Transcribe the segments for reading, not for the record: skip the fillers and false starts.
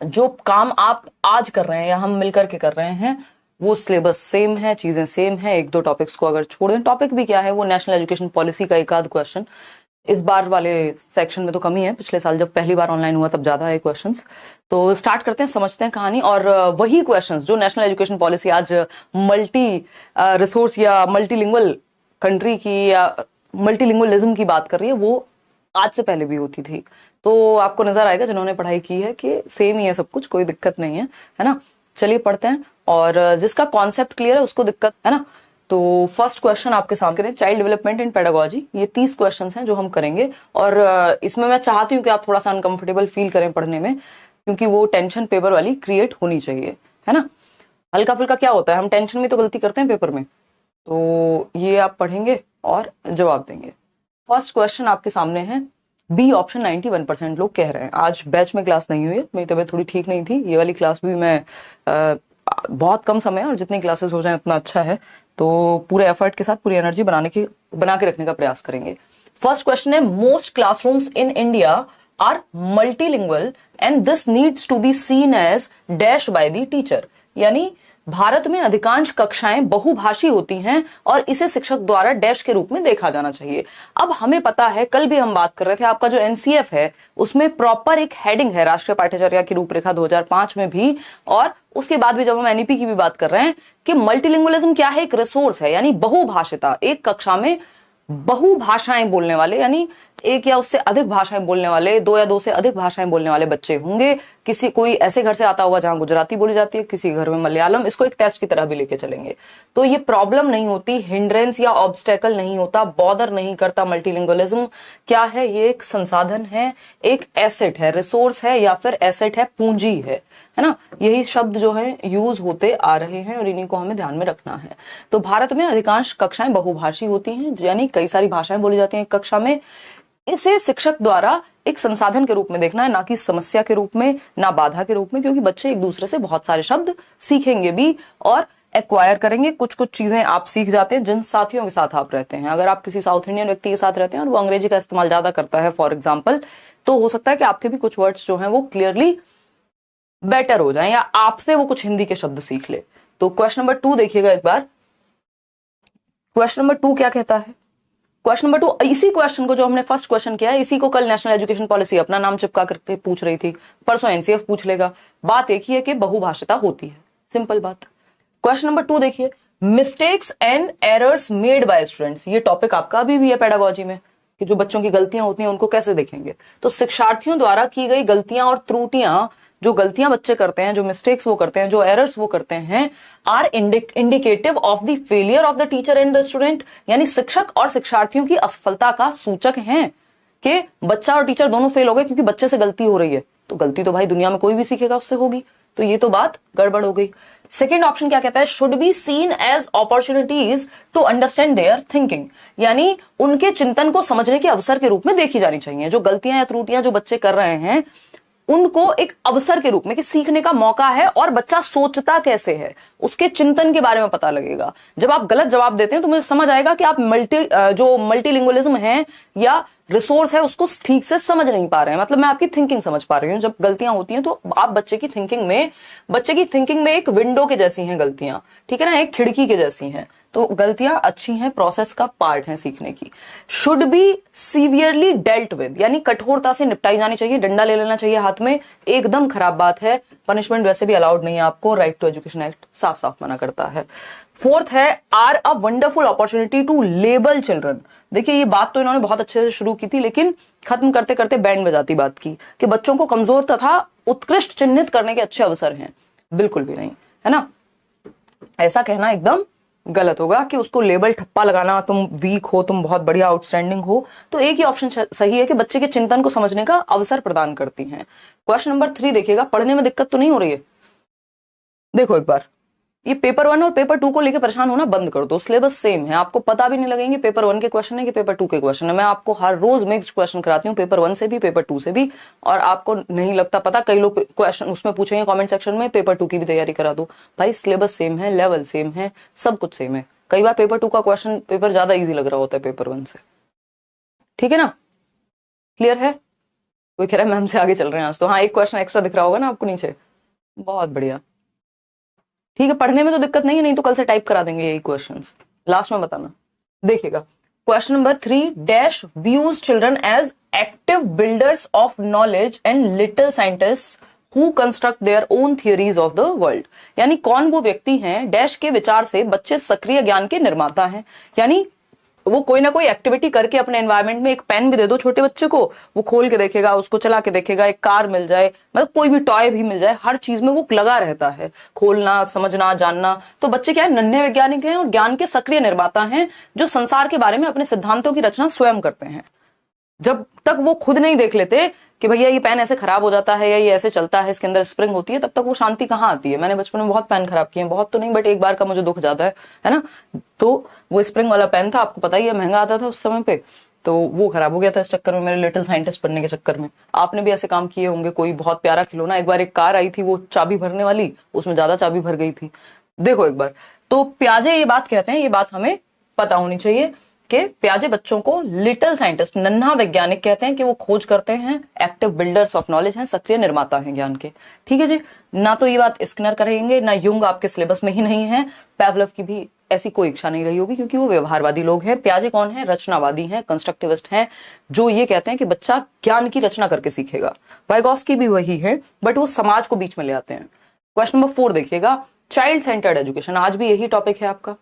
जो काम आप आज कर रहे हैं या हम मिलकर के कर रहे हैं वो सिलेबस सेम है, चीजें सेम है। एक दो टॉपिक्स को अगर छोड़ दें, टॉपिक भी क्या है वो नेशनल एजुकेशन पॉलिसी का एक आध क्वेश्चन इस बार वाले सेक्शन में तो कमी है, पिछले साल जब पहली बार ऑनलाइन हुआ तब ज्यादा है क्वेश्चंस। तो स्टार्ट करते हैं, समझते हैं कहानी। और वही क्वेश्चंस जो नेशनल एजुकेशन पॉलिसी आज मल्टी रिसोर्स या मल्टीलिंगुअल कंट्री की या मल्टीलिंगुअलिज्म की बात कर रही है, वो आज से पहले भी होती थी। तो आपको नजर आएगा जिन्होंने पढ़ाई की है कि सेम ही है सब कुछ, कोई दिक्कत नहीं है ना। चलिए पढ़ते हैं, और जिसका कॉन्सेप्ट क्लियर है उसको दिक्कत है ना। तो फर्स्ट क्वेश्चन आपके सामने, चाइल्ड डेवलपमेंट इन पेडागोजी। ये 30 क्वेश्चंस हैं जो हम करेंगे, और इसमें मैं चाहती हूँ कि आप थोड़ा सा अनकंफर्टेबल फील करें पढ़ने में, क्योंकि वो टेंशन पेपर वाली क्रिएट होनी चाहिए, है ना। हल्का फुल्का क्या होता है, हम टेंशन में तो गलती करते हैं पेपर में। तो ये आप पढ़ेंगे और जवाब देंगे। फर्स्ट क्वेश्चन आपके सामने है, बी ऑप्शन 91% लोग कह रहे हैं। आज बैच में क्लास नहीं हुई है, मेरी तबीयत थोड़ी ठीक नहीं थी। ये वाली क्लास भी मैं बहुत कम समय और जितनी क्लासेस हो जाए उतना अच्छा है। तो पूरे एफर्ट के साथ पूरी एनर्जी बना के रखने का प्रयास करेंगे। फर्स्ट क्वेश्चन है, most classrooms in India are multilingual and this needs to be seen as dash by the teacher. यानी भारत में अधिकांश कक्षाएं बहुभाषी होती हैं और इसे शिक्षक द्वारा डैश के रूप में देखा जाना चाहिए। अब हमें पता है, कल भी हम बात कर रहे थे, आपका जो एनसीएफ है उसमें प्रॉपर एक हेडिंग है, राष्ट्रीय पाठ्यचर्या की रूपरेखा 2005 में भी, और उसके बाद भी जब हम एनईपी की भी बात कर रहे हैं कि मल्टीलिंगुअलिज्म क्या है, एक रिसोर्स है, यानी बहुभाषिता। एक कक्षा में बहुभाषाएं बोलने वाले, यानी एक या उससे अधिक भाषाएं बोलने वाले, दो या दो से अधिक भाषाएं बोलने वाले बच्चे होंगे। कोई ऐसे घर से आता होगा जहां गुजराती बोली जाती है, किसी घर में मलयालम। इसको एक टेस्ट की तरह भी लेके चलेंगे, तो ये प्रॉब्लम नहीं होती, हिंड्रेंस या ऑब्स्टेकल नहीं होता, बॉदर नहीं करता। मल्टीलिंगुअलिज्म क्या है, ये एक संसाधन है, एक एसेट है, रिसोर्स है, या फिर एसेट है, पूंजी है ना। यही शब्द जो है यूज होते आ रहे हैं और इन्हीं को हमें ध्यान में रखना है। तो भारत में अधिकांश कक्षाएं बहुभाषी होती हैं, यानी कई सारी भाषाएं बोली जाती हैं एक कक्षा में। इसे शिक्षक द्वारा एक संसाधन के रूप में देखना है, ना कि समस्या के रूप में, ना बाधा के रूप में, क्योंकि बच्चे एक दूसरे से बहुत सारे शब्द सीखेंगे भी और एक्वायर करेंगे। कुछ कुछ चीजें आप सीख जाते हैं जिन साथियों के साथ आप रहते हैं। अगर आप किसी साउथ इंडियन व्यक्ति के साथ रहते हैं और वो अंग्रेजी का इस्तेमाल ज्यादा करता है फॉर एग्जाम्पल, तो हो सकता है कि आपके भी कुछ वर्ड्स जो हैं वो क्लियरली बेटर हो जाए, या आपसे वो कुछ हिंदी के शब्द सीख ले। तो क्वेश्चन नंबर 2 देखिएगा एक बार। क्वेश्चन नंबर 2 क्या कहता है? क्वेश्चन नंबर 2, इसी क्वेश्चन को जो हमने फर्स्ट क्वेश्चन किया है, इसी को कल नेशनल एजुकेशन पॉलिसी अपना नाम चिपका करके पूछ रही थी, परसों एनसीएफ पूछ लेगा। बात एक ही है कि बहुभाषिता होती है, सिंपल बात। क्वेश्चन नंबर 2 देखिए, mistakes and errors made by students. ये टॉपिक आपका अभी भी है पेडागोजी में, कि जो बच्चों की गलतियां होती हैं उनको कैसे देखेंगे। तो शिक्षार्थियों द्वारा की गई गलतियां और त्रुटियां, जो गलतियां बच्चे करते हैं, जो मिस्टेक्स वो करते हैं, जो एरर्स वो करते हैं, are indicative of the failure of the teacher and the student. यानी शिक्षक और शिक्षार्थियों की असफलता का सूचक हैं कि बच्चा और टीचर दोनों फेल हो गए क्योंकि बच्चे से गलती हो रही है। तो गलती तो भाई दुनिया में कोई भी सीखेगा उससे होगी, तो ये तो बात गड़बड़ हो गई। सेकेंड ऑप्शन क्या कहता है, should be seen as opportunities to understand their thinking. यानी उनके चिंतन को समझने के अवसर के रूप में देखी जानी चाहिए। जो गलतियां या त्रुटियां जो बच्चे कर रहे हैं उनको एक अवसर के रूप में, कि सीखने का मौका है और बच्चा सोचता कैसे है, उसके चिंतन के बारे में पता लगेगा। जब आप गलत जवाब देते हैं तो मुझे समझ आएगा कि आप जो मल्टीलिंगुअलिज्म है या रिसोर्स है उसको ठीक से समझ नहीं पा रहे हैं, मतलब मैं आपकी थिंकिंग समझ पा रही हूँ। जब गलतियां होती हैं तो आप बच्चे की थिंकिंग में एक विंडो के जैसी हैं गलतियां, ठीक है ना, एक खिड़की के जैसी हैं। तो गलतियां अच्छी हैं, प्रोसेस का पार्ट है सीखने की। Should be severely dealt with, यानी कठोरता से निपटाई जानी चाहिए, डंडा ले लेना चाहिए हाथ में, एकदम खराब बात है। पनिशमेंट वैसे भी अलाउड नहीं है आपको, राइट टू एजुकेशन एक्ट साफ साफ मना करता है। फोर्थ है, are a wonderful opportunity to label children. देखिए ये बात तो इन्होंने बहुत अच्छे से शुरू की थी, लेकिन खत्म करते करते बैंड बजाती बात की कि बच्चों को कमजोर तथा उत्कृष्ट चिन्हित करने के अच्छे अवसर हैं। बिल्कुल भी नहीं, है ना। ऐसा कहना एकदम गलत होगा कि उसको लेबल ठप्पा लगाना, तुम वीक हो, तुम बहुत बढ़िया आउटस्टैंडिंग हो। तो एक ही ऑप्शन सही है कि बच्चे के चिंतन को समझने का अवसर प्रदान करती हैं। क्वेश्चन नंबर 3 देखिएगा, पढ़ने में दिक्कत तो नहीं हो रही है? देखो एक बार, ये पेपर 1 और पेपर 2 को लेकर परेशान होना बंद कर दो। सिलेबस सेम है, आपको पता भी नहीं लगेंगे पेपर 1 के क्वेश्चन है कि पेपर 2 के क्वेश्चन है। मैं आपको हर रोज मिक्स्ड क्वेश्चन कराती हूँ, पेपर 1 से भी पेपर 2 से भी, और आपको नहीं लगता पता। कई लोग क्वेश्चन उसमें पूछेंगे कमेंट सेक्शन में, पेपर 2 की भी तैयारी करा दो। भाई सिलेबस सेम है, लेवल सेम है, सब कुछ सेम है। कई बार पेपर 2 का क्वेश्चन पेपर ज्यादा ईजी लग रहा होता है पेपर 1 से, ठीक है ना, क्लियर है। कोई कह रहा है मैम से आगे चल रहे हैं आज तो। हाँ, एक क्वेश्चन एक्स्ट्रा दिख रहा होगा ना आपको नीचे, बहुत बढ़िया। ठीक है, पढ़ने में तो दिक्कत नहीं है, नहीं तो कल से टाइप करा देंगे यही क्वेश्चंस, लास्ट में बताना। देखिएगा question number 3, dash views children as active builders of knowledge and little scientist who construct their own theories of the world. यानी कौन वो व्यक्ति हैं, डैश के विचार से बच्चे सक्रिय ज्ञान के निर्माता हैं। यानी वो कोई ना कोई एक्टिविटी करके अपने एनवायरनमेंट में, एक पेन भी दे दो छोटे बच्चे को, वो खोल के देखेगा, उसको चला के देखेगा, एक कार मिल जाए, मतलब कोई भी टॉय भी मिल जाए, हर चीज में वो लगा रहता है, खोलना, समझना, जानना। तो बच्चे क्या है, नन्हे वैज्ञानिक हैं और ज्ञान के सक्रिय निर्माता हैं, जो संसार के बारे में अपने सिद्धांतों की रचना स्वयं करते हैं। जब तक वो खुद नहीं देख लेते कि भैया ये पेन ऐसे खराब हो जाता है या ये ऐसे चलता है, इसके अंदर स्प्रिंग होती है, तब तक वो शांति कहाँ आती है। मैंने बचपन में बहुत पेन खराब किए हैं, बहुत तो नहीं बट एक बार का मुझे दुख जाता है ना। तो वो स्प्रिंग वाला पेन था, आपको पता ही है, महंगा आता था उस समय पे, तो वो खराब हो गया था इस चक्कर में, मेरे लिटिल साइंटिस्ट बनने के चक्कर में। आपने भी ऐसे काम किए होंगे। कोई बहुत प्यारा खिलौना, एक बार एक कार आई थी वो चाबी भरने वाली, उसमें ज्यादा चाबी भर गई थी। देखो एक बार, तो प्याजे ये बात कहते हैं, ये बात हमें पता होनी चाहिए कि प्याजे बच्चों को लिटिल साइंटिस्ट, नन्हा वैज्ञानिक कहते हैं कि वो खोज करते हैं, एक्टिव बिल्डर्स ऑफ नॉलेज हैं, सक्रिय निर्माता हैं ज्ञान के। ठीक है जी, ना तो ये बात स्किनर करेंगे, ना युंग आपके सिलेबस में ही नहीं है, पैवलव की भी ऐसी कोई इच्छा नहीं रही होगी, क्योंकि वो व्यवहारवादी लोग हैं। प्याजे कौन है, रचनावादी हैं, कंस्ट्रक्टिविस्ट हैं, जो ये कहते हैं कि बच्चा ज्ञान की रचना करके सीखेगा। वाइगॉस्की भी वही है, बट वो समाज को बीच में ले आते हैं। क्वेश्चन नंबर 4 देखिएगा, चाइल्ड सेंटर्ड एजुकेशन। आज भी यही टॉपिक है आपका,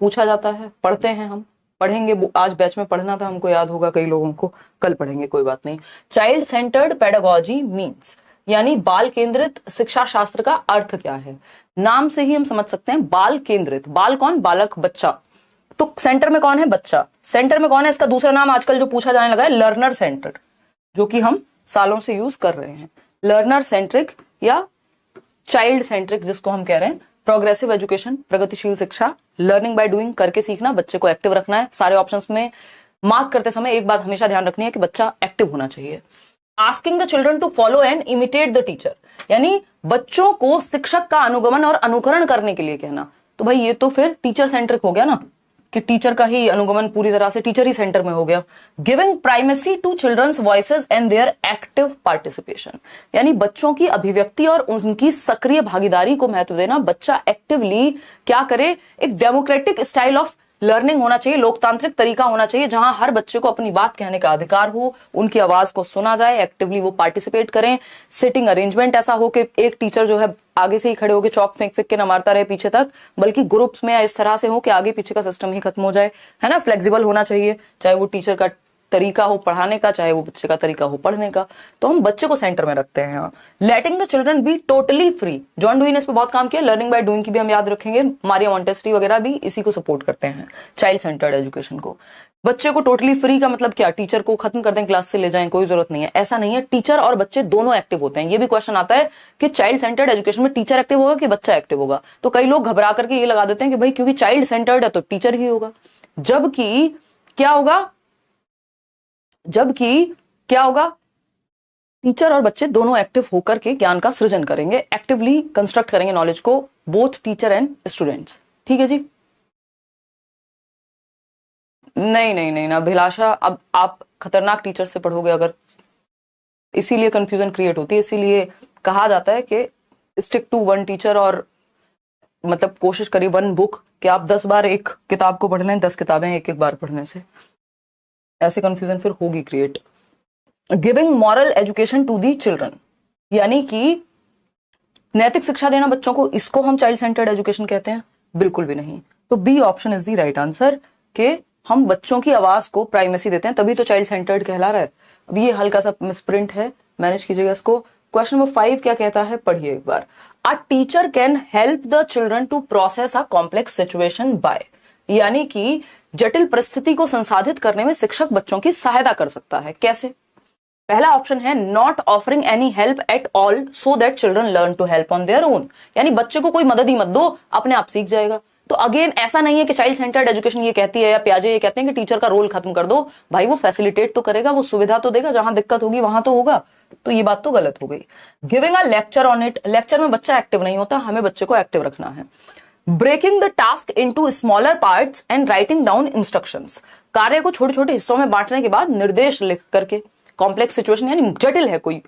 पूछा जाता है, पढ़ते हैं हम, पढ़ेंगे, आज बैच में पढ़ना था हमको, याद होगा कई लोगों को, कल पढ़ेंगे, कोई बात नहीं। चाइल्ड सेंटर्ड पेडागोजी मीन्स, यानी बाल केंद्रित शिक्षा शास्त्र का अर्थ क्या है। नाम से ही हम समझ सकते हैं, बाल केंद्रित, बाल कौन, बालक, बच्चा, तो सेंटर में कौन है, बच्चा। सेंटर में कौन है, इसका दूसरा नाम आजकल जो पूछा जाने लगा है, लर्नर सेंटर्ड, जो कि हम सालों से यूज कर रहे हैं। लर्नर सेंट्रिक या चाइल्ड सेंट्रिक जिसको हम कह रहे हैं, प्रोग्रेसिव एजुकेशन, प्रगतिशील शिक्षा, लर्निंग बाय डूइंग, करके सीखना, बच्चे को एक्टिव रखना है। सारे ऑप्शंस में मार्क करते समय एक बात हमेशा ध्यान रखनी है कि बच्चा एक्टिव होना चाहिए। Asking the children to follow and imitate the teacher, यानी बच्चों को शिक्षक का अनुगमन और अनुकरण करने के लिए कहना। तो भाई ये तो फिर टीचर सेंट्रिक हो गया ना, कि टीचर का ही अनुगमन पूरी तरह से, टीचर ही सेंटर में हो गया। Giving primacy to children's voices and their active participation, यानी बच्चों की अभिव्यक्ति और उनकी सक्रिय भागीदारी को महत्व देना। बच्चा एक्टिवली क्या करे, एक डेमोक्रेटिक स्टाइल ऑफ लर्निंग होना चाहिए, लोकतांत्रिक तरीका होना चाहिए, जहां हर बच्चे को अपनी बात कहने का अधिकार हो, उनकी आवाज को सुना जाए, एक्टिवली वो पार्टिसिपेट करें। सिटिंग अरेंजमेंट ऐसा हो कि एक टीचर जो है आगे से ही खड़े होकर चौक फेंक फेंक के ना मारता रहे पीछे तक, बल्कि ग्रुप्स में इस तरह से हो कि आगे पीछे का सिस्टम ही खत्म हो जाए, है ना। फ्लेक्सिबल होना चाहिए, चाहे वो टीचर का तरीका हो पढ़ाने का, चाहे वो बच्चे का तरीका हो पढ़ने का। तो हम बच्चे को सेंटर में रखते हैं यहाँ। Letting the children be totally free, John dewy ने इस पे बहुत काम किया। लर्निंग बाय डूइंग की भी हम याद रखेंगे, मारिया मॉन्टेस्क्री वगैरह भी इसी को सपोर्ट करते हैं, चाइल्ड सेंटर्ड एजुकेशन को। बच्चे को टोटली फ्री का मतलब क्या, टीचर को खत्म कर दें, क्लास से ले जाएं, कोई जरूरत नहीं है, ऐसा नहीं है। टीचर और बच्चे दोनों एक्टिव होते हैं। ये भी क्वेश्चन आता है कि चाइल्ड सेंटर्ड एजुकेशन में टीचर एक्टिव होगा कि बच्चा एक्टिव होगा। तो कई लोग घबरा करके ये लगा देते हैं कि भाई क्योंकि चाइल्ड सेंटर्ड है तो टीचर ही होगा, जबकि क्या होगा, टीचर और बच्चे दोनों एक्टिव होकर के ज्ञान का सृजन करेंगे, एक्टिवली कंस्ट्रक्ट करेंगे नॉलेज को, बोथ टीचर एंड स्टूडेंट्स। ठीक है जी, नहीं ना अभिलाषा, अब आप खतरनाक टीचर से पढ़ोगे अगर, इसीलिए कंफ्यूजन क्रिएट होती है। इसीलिए कहा जाता है कि स्टिक टू वन टीचर, और मतलब कोशिश करिए वन बुक, कि आप 10 बार एक किताब को पढ़ लें, 10 किताबें एक एक बार पढ़ने से, ऐसे कंफ्यूजन फिर होगी create. Giving moral education to the children, यानी कि नैतिक शिक्षा देना बच्चों को, इसको हम चाइल्ड सेंटर्ड एजुकेशन कहते हैं? बिल्कुल भी नहीं। तो B option is the right answer, कि हम बच्चों की आवाज को प्राइमेसी देते हैं, तभी तो चाइल्ड सेंटर्ड कहला रहा है। अब ये हल्का सा मिसप्रिंट है, मैनेज कीजिएगा इसको। क्वेश्चन नंबर 5 क्या कहता है, पढ़िए एक बार। A teacher can help the children to process a complex situation by, यानी कि जटिल परिस्थिति को संसाधित करने में शिक्षक बच्चों की सहायता कर सकता है। कैसे? पहला ऑप्शन है not offering any help at all so that children learn to help on their own, यानी बच्चे को कोई मदद ही मत दो, अपने आप सीख जाएगा। तो अगेन ऐसा नहीं है कि चाइल्ड सेंटर्ड एजुकेशन ये कहती है या प्याजे ये कहते हैं कि टीचर का रोल खत्म कर दो। भाई वो फैसिलिटेट तो करेगा, वो सुविधा तो देगा, जहां दिक्कत होगी वहां तो होगा। तो ये बात तो गलत हो गई। Giving a lecture on it, lecture में बच्चा एक्टिव नहीं होता, हमें बच्चे को एक्टिव रखना है। Breaking the task into smaller parts and writing down instructions, कार्य को छोटे छोटे हिस्सों में बांटने के बाद निर्देश लिख करके, कॉम्प्लेक्स सिचुएशन यानी जटिल है, कोई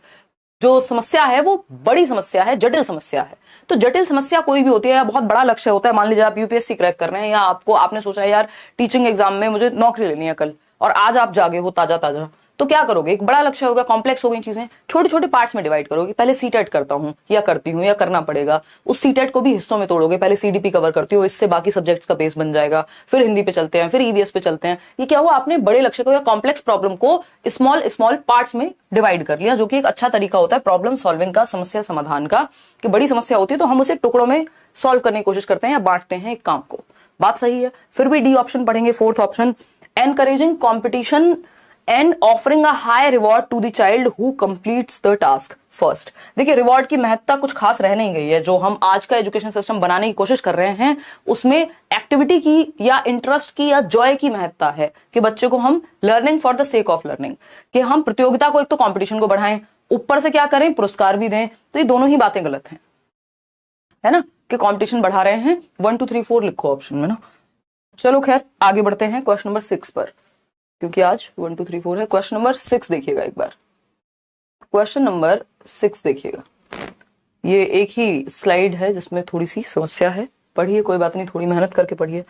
जो समस्या है वो बड़ी समस्या है, जटिल समस्या है। तो जटिल समस्या कोई भी होती है या बहुत बड़ा लक्ष्य होता है, मान लीजिए आप यूपीएससी क्रैक कर रहे हैं या आपने सोचा है यार टीचिंग एग्जाम में मुझे नौकरी लेनी है कल, और आज आप जागे हो ताजा ताजा, तो क्या करोगे? एक बड़ा लक्ष्य होगा, कॉम्प्लेक्स हो गई चीजें, छोटे छोटे पार्ट्स में डिवाइड करोगे। पहले सीटेट करता हूं या करती हूं या करना पड़ेगा, उस सीटेट को भी हिस्सों में तोड़ोगे। पहले सीडीपी कवर करती हो, इससे बाकी सब्जेक्ट्स का बेस बन जाएगा, फिर हिंदी पे चलते हैं, फिर ईवीएस पे चलते हैं। ये क्या हुआ? आपने बड़े लक्ष्य को या कॉम्प्लेक्स प्रॉब्लम को स्मॉल स्मॉल पार्ट्स में डिवाइड कर लिया, जो कि एक अच्छा तरीका होता है प्रॉब्लम सॉल्विंग का, समस्या समाधान का। कि बड़ी समस्या होती है तो हम उसे टुकड़ों में सॉल्व करने की कोशिश करते हैं या बांटते हैं एक काम को। बात सही है। फिर भी डी ऑप्शन पढ़ेंगे, fourth option, encouraging competition and offering a high reward to the child who completes the task first. देखिए, रिवॉर्ड की महत्ता कुछ खास रह नहीं गई है। जो हम आज का एजुकेशन सिस्टम बनाने की कोशिश कर रहे हैं उसमें एक्टिविटी की या इंटरेस्ट की या जॉय की महत्ता है, कि बच्चे को हम learning for the sake of learning, कि हम प्रतियोगिता को, एक तो कंपटीशन को बढ़ाएं, ऊपर से क्या करें, पुरस्कार भी दें। तो ये दोनों ही बातें गलत हैं, है ना, कि कंपटीशन बढ़ा रहे हैं। 1 2 3 4 लिखो ऑप्शन में ना। चलो खैर आगे बढ़ते हैं क्वेश्चन नंबर 6 पर, क्योंकि आज 1 2 3 4 है। क्वेश्चन नंबर 6 देखिएगा एक बार। क्वेश्चन नंबर 6 देखिएगा, ये एक ही स्लाइड है जिसमें थोड़ी सी समस्या है, पढ़िए, कोई बात नहीं, थोड़ी मेहनत करके पढ़िए।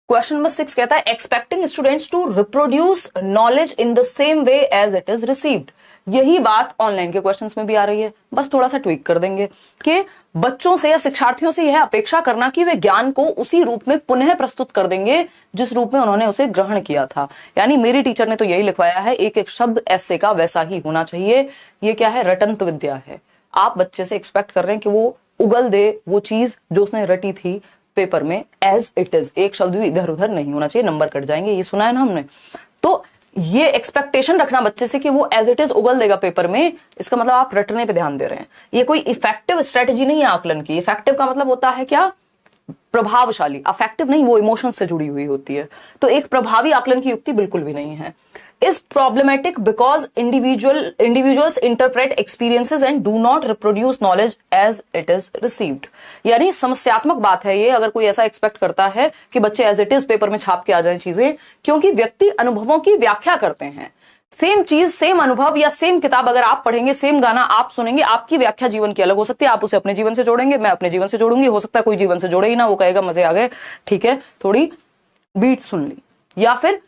क्वेश्चन नंबर 6 कहता है expecting students to reproduce knowledge in the same way as it is received. यही बात ऑनलाइन के क्वेश्चंस में भी आ रही है, बस थोड़ा सा ट्विक कर देंगे कि बच्चों से या शिक्षार्थियों से यह अपेक्षा करना कि वे ज्ञान को उसी रूप में पुनः प्रस्तुत कर देंगे जिस रूप में उन्होंने उसे ग्रहण किया था। यानी मेरी टीचर ने तो यही लिखवाया है, एक एक शब्द ऐसे का वैसा ही होना चाहिए। ये क्या है? रटंत विद्या है। आप बच्चे से एक्सपेक्ट कर रहे हैं कि वो उगल दे वो चीज जो उसने रटी थी पेपर में एज इट इज, एक शब्द भी इधर उधर नहीं होना चाहिए, नंबर कट जाएंगे। ये सुना है ना हमने। तो ये एक्सपेक्टेशन रखना बच्चे से कि वो एज इट इज उगल देगा पेपर में, इसका मतलब आप रटने पे ध्यान दे रहे हैं। ये कोई इफेक्टिव स्ट्रेटेजी नहीं है आकलन की। इफेक्टिव का मतलब होता है क्या? प्रभावशाली। अफेक्टिव नहीं, वो इमोशन से जुड़ी हुई होती है। तो एक प्रभावी आकलन की युक्ति बिल्कुल भी नहीं है। is problematic because individuals interpret experiences and do not reproduce knowledge as it is received। यानी समस्यात्मक बात है ये, अगर कोई ऐसा एक्सपेक्ट करता है कि बच्चे एज इट इज पेपर में छाप के आ जाएं चीजें, क्योंकि व्यक्ति अनुभवों की व्याख्या करते हैं। सेम चीज, सेम अनुभव या सेम किताब अगर आप पढ़ेंगे, सेम गाना आप सुनेंगे, आपकी व्याख्या जीवन की अलग हो सकती है। आप उसे अपने जीवन से जोड़ेंगे, मैं अपने जीवन से जोड़ूंगी, हो सकता है कोई जीवन से जोड़े ही ना, वो कहेगा मजे आ गए, ठीक है, थोड़ी बीट सुन ली। या फिर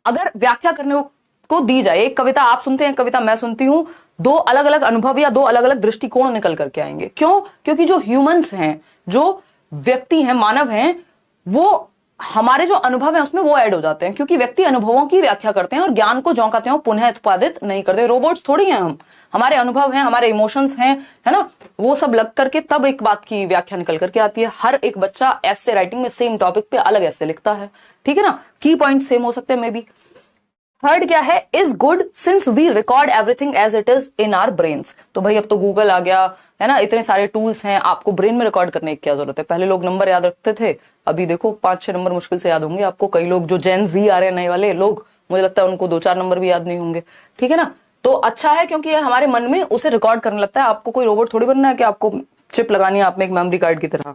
अगर व्याख्या करने को दी जाए, एक कविता आप सुनते हैं, कविता मैं सुनती हूं, दो अलग अलग अनुभव या दो अलग अलग दृष्टिकोण निकल करके आएंगे। क्यों? क्योंकि जो ह्यूमंस हैं, जो व्यक्ति हैं, मानव हैं, वो हमारे जो अनुभव है उसमें वो ऐड हो जाते हैं, क्योंकि व्यक्ति अनुभवों की व्याख्या करते हैं और ज्ञान को ज्यों का त्यों पुनः उत्पादित नहीं करते। रोबोट्स थोड़ी हैं हम, हमारे अनुभव हैं, हमारे इमोशंस हैं, है ना, वो सब लग करके तब एक बात की व्याख्या निकल करके आती है। हर एक बच्चा ऐसे राइटिंग में सेम टॉपिक पे अलग ऐसे लिखता है, ठीक है ना, की पॉइंट सेम हो सकते हैं मे बी। थर्ड क्या है? Is good since we record everything as it is in our brains. तो भाई अब तो गूगल आ गया है ना, इतने सारे टूल्स हैं, आपको ब्रेन में रिकॉर्ड करने की क्या जरूरत है? पहले लोग नंबर याद रखते थे, अभी देखो 5-6 नंबर मुश्किल से याद होंगे आपको। कई लोग जो जेन जी आ रहे हैं नए वाले लोग, मुझे लगता है उनको 2-4 नंबर भी याद नहीं होंगे, ठीक है ना। तो अच्छा है क्योंकि हमारे मन में उसे रिकॉर्ड करने लगता है। आपको कोई रोबोट थोड़ी बनना है कि आपको चिप लगानी है आप में एक मेमोरी कार्ड की तरह।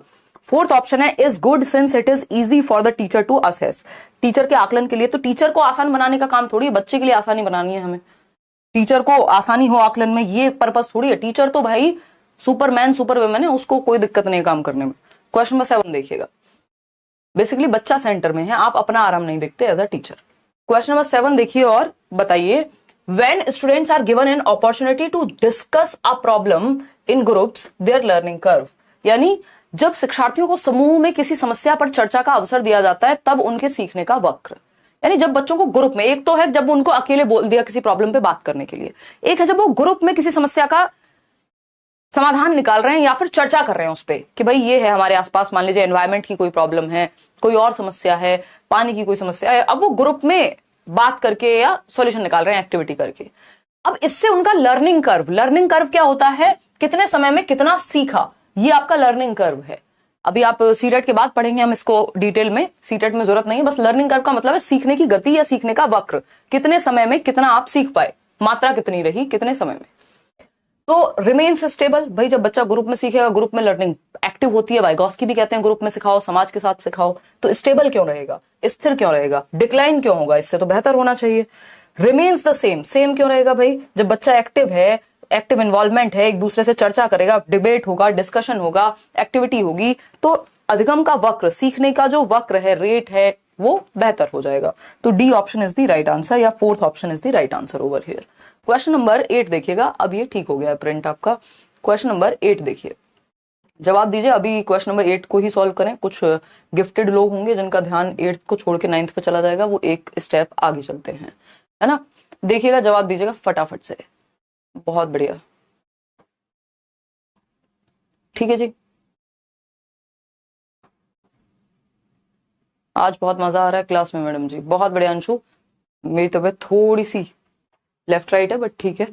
फोर्थ ऑप्शन है is good since it is easy for the teacher to assess. Teacher के आकलन के लिए, तो टीचर को आसान बनाने का काम थोड़ी है, बच्चे के लिए आसानी बनानी है हमें। टीचर को आसानी हो आकलन में, ये पर्पस थोड़ी है। टीचर तो भाई सुपरमैन सुपर वुमेन है, उसको कोई दिक्कत नहीं काम करने में। क्वेश्चन नंबर 7 देखिएगा, बेसिकली बच्चा सेंटर में है, आप अपना आराम नहीं देखते as a teacher. Question number 7 देखिए और बताइए, when students are given an opportunity to discuss a problem in groups their learning curve. यानी जब शिक्षार्थियों को समूह में किसी समस्या पर चर्चा का अवसर दिया जाता है तब उनके सीखने का वक्र, यानी जब बच्चों को ग्रुप में, एक तो है जब उनको अकेले बोल दिया किसी प्रॉब्लम पे बात करने के लिए, एक है जब वो ग्रुप में किसी समस्या का समाधान निकाल रहे हैं या फिर चर्चा कर रहे हैं उस पे कि भाई ये है हमारे आसपास, मान लीजिए एनवायरमेंट की कोई प्रॉब्लम है, कोई और समस्या है, पानी की कोई समस्या है, अब वो ग्रुप में बात करके या सॉल्यूशन निकाल रहे हैं एक्टिविटी करके। अब इससे उनका लर्निंग कर्व क्या होता है? कितने समय में कितना सीखा, ये आपका लर्निंग कर्व है। अभी आप सीटेट के बाद पढ़ेंगे हम इसको डिटेल में, सीटेट में जरूरत नहीं है, बस लर्निंग कर्व का मतलब है सीखने की गति या सीखने का वक्र, कितने समय में कितना आप सीख पाए, मात्रा कितनी रही कितने समय में। तो रिमेन्स स्टेबल, भाई जब बच्चा ग्रुप में सीखेगा, ग्रुप में लर्निंग एक्टिव होती है, वाइगॉस्की भी कहते हैं ग्रुप में सिखाओ, समाज के साथ सिखाओ, तो स्टेबल क्यों रहेगा, स्थिर क्यों रहेगा, डिक्लाइन क्यों होगा, इससे तो बेहतर होना चाहिए। Remains the same. सेम क्यों रहेगा भाई? जब बच्चा एक्टिव है, एक्टिव इन्वॉल्वमेंट है, एक दूसरे से चर्चा करेगा, डिबेट होगा, डिस्कशन होगा, एक्टिविटी होगी, तो अधिगम का वक्र, सीखने का जो वक्र है, रेट है, वो बेहतर हो जाएगा। तो D option is the right answer, या fourth option is the right answer over here. Question number 8 देखिएगा। अब ये ठीक हो गया है प्रिंट आपका। क्वेश्चन नंबर 8 देखिए, जवाब दीजिए। अभी क्वेश्चन नंबर 8 को ही सॉल्व करें। कुछ गिफ्टेड लोग होंगे जिनका ध्यान 8 को छोड़ के 9th पे चला जाएगा, वो एक स्टेप आगे चलते हैं, है ना। देखिएगा, जवाब दीजिएगा फटाफट से। बहुत बढ़िया, ठीक है जी। आज बहुत मजा आ रहा है क्लास में मैडम जी, बहुत बढ़िया अंशु। मेरी तबीयत थोड़ी सी लेफ्ट राइट है, बट ठीक है,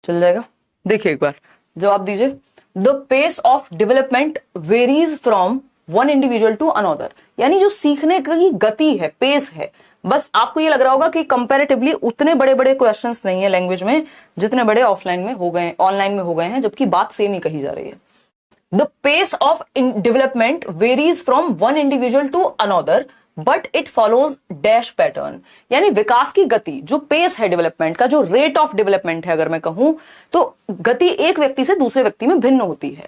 चल जाएगा। देखिए एक बार जवाब दीजिए। The pace of development varies from one individual to another, यानी जो सीखने की गति है, पेस है। बस आपको ये लग रहा होगा कि कंपैरेटिवली उतने बड़े बड़े क्वेश्चंस नहीं है लैंग्वेज में जितने बड़े ऑफलाइन में हो गए, ऑनलाइन में हो गए हैं, जबकि बात सेम ही कही जा रही है। The pace of development varies from one individual to another but it follows dash pattern, यानी विकास की गति, जो पेस है डेवलपमेंट का, जो रेट ऑफ डेवलपमेंट है अगर मैं कहूं, तो गति एक व्यक्ति से दूसरे व्यक्ति में भिन्न होती है,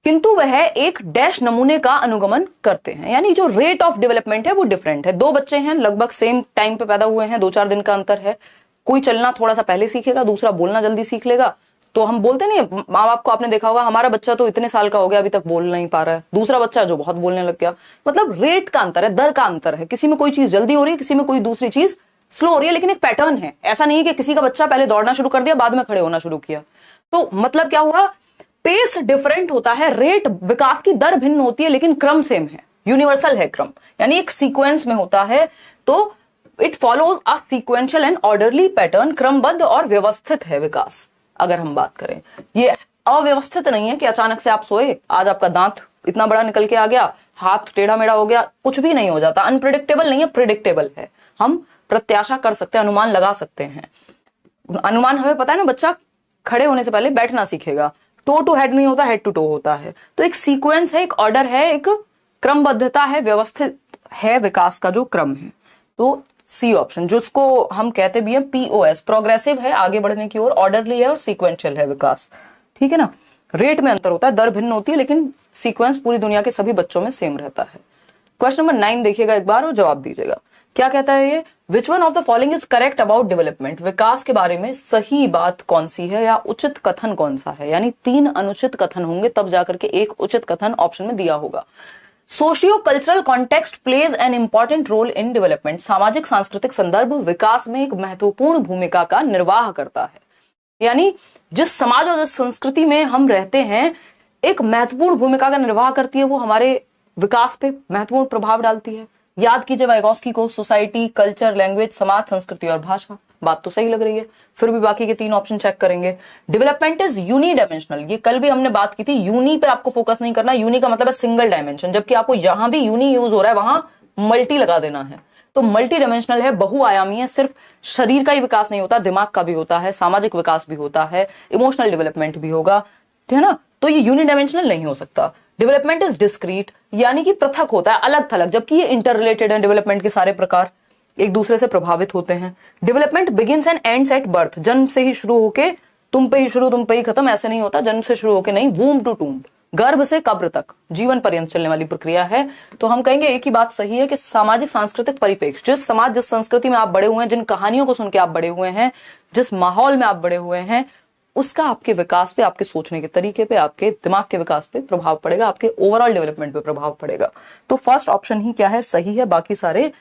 किंतु वह एक डैश नमूने का अनुगमन करते हैं। यानी जो रेट ऑफ डेवलपमेंट है वो डिफरेंट है। दो बच्चे हैं, लगभग सेम टाइम पे पैदा हुए हैं, 2-4 दिन का अंतर है। कोई चलना थोड़ा सा पहले सीखेगा, दूसरा बोलना जल्दी सीख लेगा। तो हम बोलते नहीं, माँ बाप को आपने देखा होगा, हमारा बच्चा तो इतने साल का हो गया अभी तक बोल नहीं पा रहा है, दूसरा बच्चा जो बहुत बोलने लग गया। मतलब रेट का अंतर है, दर का अंतर है। किसी में कोई चीज जल्दी हो रही है, किसी में कोई दूसरी चीज स्लो हो रही है, लेकिन एक पैटर्न है। ऐसा नहीं है कि किसी का बच्चा पहले दौड़ना शुरू कर दिया, बाद में खड़े होना शुरू किया। तो मतलब क्या हुआ, पेस डिफरेंट होता है, रेट, विकास की दर भिन्न होती है, लेकिन क्रम सेम है, यूनिवर्सल है क्रम, यानी एक सीक्वेंस में होता है। तो it follows a sequential and orderly pattern, क्रमबद्ध और व्यवस्थित है विकास। अगर हम बात करें, ये अव्यवस्थित नहीं है कि अचानक से आप सोए, आज आपका दांत इतना बड़ा निकल के आ गया, हाथ टेढ़ा मेढ़ा हो गया, कुछ भी नहीं हो जाता। अनप्रिडिक्टेबल नहीं है, प्रिडिक्टेबल है। हम प्रत्याशा कर सकते हैं, अनुमान लगा सकते हैं। अनुमान हमें पता है ना, बच्चा खड़े होने से पहले बैठना सीखेगा, टो टू हेड नहीं होता, हेड टू टो होता है। तो एक सीक्वेंस है, एक ऑर्डर है, एक क्रमबद्धता है, व्यवस्थित है विकास का जो क्रम है। तो सी ऑप्शन, जिसको हम कहते भी हैं POS, प्रोग्रेसिव है, आगे बढ़ने की ओर, ऑर्डरली है और सीक्वेंशियल है विकास, ठीक है ना। रेट में अंतर होता है, दर भिन्न होती है, लेकिन सीक्वेंस पूरी दुनिया के सभी बच्चों में सेम रहता है। क्वेश्चन नंबर 9 देखिएगा एक बार और जवाब दीजिएगा। क्या कहता है ये, which one of the following is correct about development, विकास के बारे में सही बात कौन सी है, या उचित कथन कौन सा है। यानी 3 अनुचित कथन होंगे, तब जाकर के एक उचित कथन ऑप्शन में दिया होगा। Socio cultural context plays an important role in development, सामाजिक सांस्कृतिक संदर्भ विकास में एक महत्वपूर्ण भूमिका का निर्वाह करता है। यानी जिस समाज और जिस संस्कृति में हम रहते हैं, एक महत्वपूर्ण भूमिका का निर्वाह करती है, वो हमारे विकास पे महत्वपूर्ण प्रभाव डालती है। याद कीजिए वाइगॉस्की को, सोसाइटी, कल्चर, लैंग्वेज, समाज, संस्कृति और भाषा। बात तो सही लग रही है, फिर भी बाकी के 3 ऑप्शन चेक करेंगे। डेवलपमेंट इज यूनिडायमेंशनल, ये कल भी हमने बात की थी, यूनी पे आपको फोकस नहीं करना, यूनी का मतलब है सिंगल डायमेंशन, जबकि आपको यहां भी यूनी यूज हो रहा है, वहां मल्टी लगा देना है। तो मल्टी डायमेंशनल है, बहुआयामी है, सिर्फ शरीर का ही विकास नहीं होता, दिमाग का भी होता है, सामाजिक विकास भी होता है, इमोशनल डेवलपमेंट भी होगा, है ना। तो ये यूनिडायमेंशनल नहीं हो सकता। डेवलपमेंट इज डिस्क्रीट, यानी कि पृथक होता है, अलग थलग, जबकि ये इंटर रिलेटेड है। डेवलपमेंट के सारे प्रकार एक दूसरे से प्रभावित होते हैं। Development begins and ends at birth, जन्म से ही शुरू होके तुम पे ही शुरू, तुम पे ही खत्म, ऐसे नहीं होता। जन्म से शुरू होके नहीं, वूम्ब टू टूम्ब, गर्भ से कब्र तक जीवन पर्यंत चलने वाली प्रक्रिया है। तो हम कहेंगे एक ही बात सही है कि सामाजिक सांस्कृतिक परिप्रेक्ष्य, जिस समाज, जिस संस्कृति में आप बड़े हुए हैं, जिन कहानियों को सुन के आप बड़े हुए हैं, जिस माहौल में आप बड़े हुए हैं, उसका आपके विकास पे, आपके सोचने के तरीके पे, आपके दिमाग के विकास पे प्रभाव पड़ेगा, आपके ओवरऑल डेवलपमेंट पे प्रभाव पड़ेगा। तो फर्स्ट ऑप्शन ही क्या है, सही है, बाकी सारे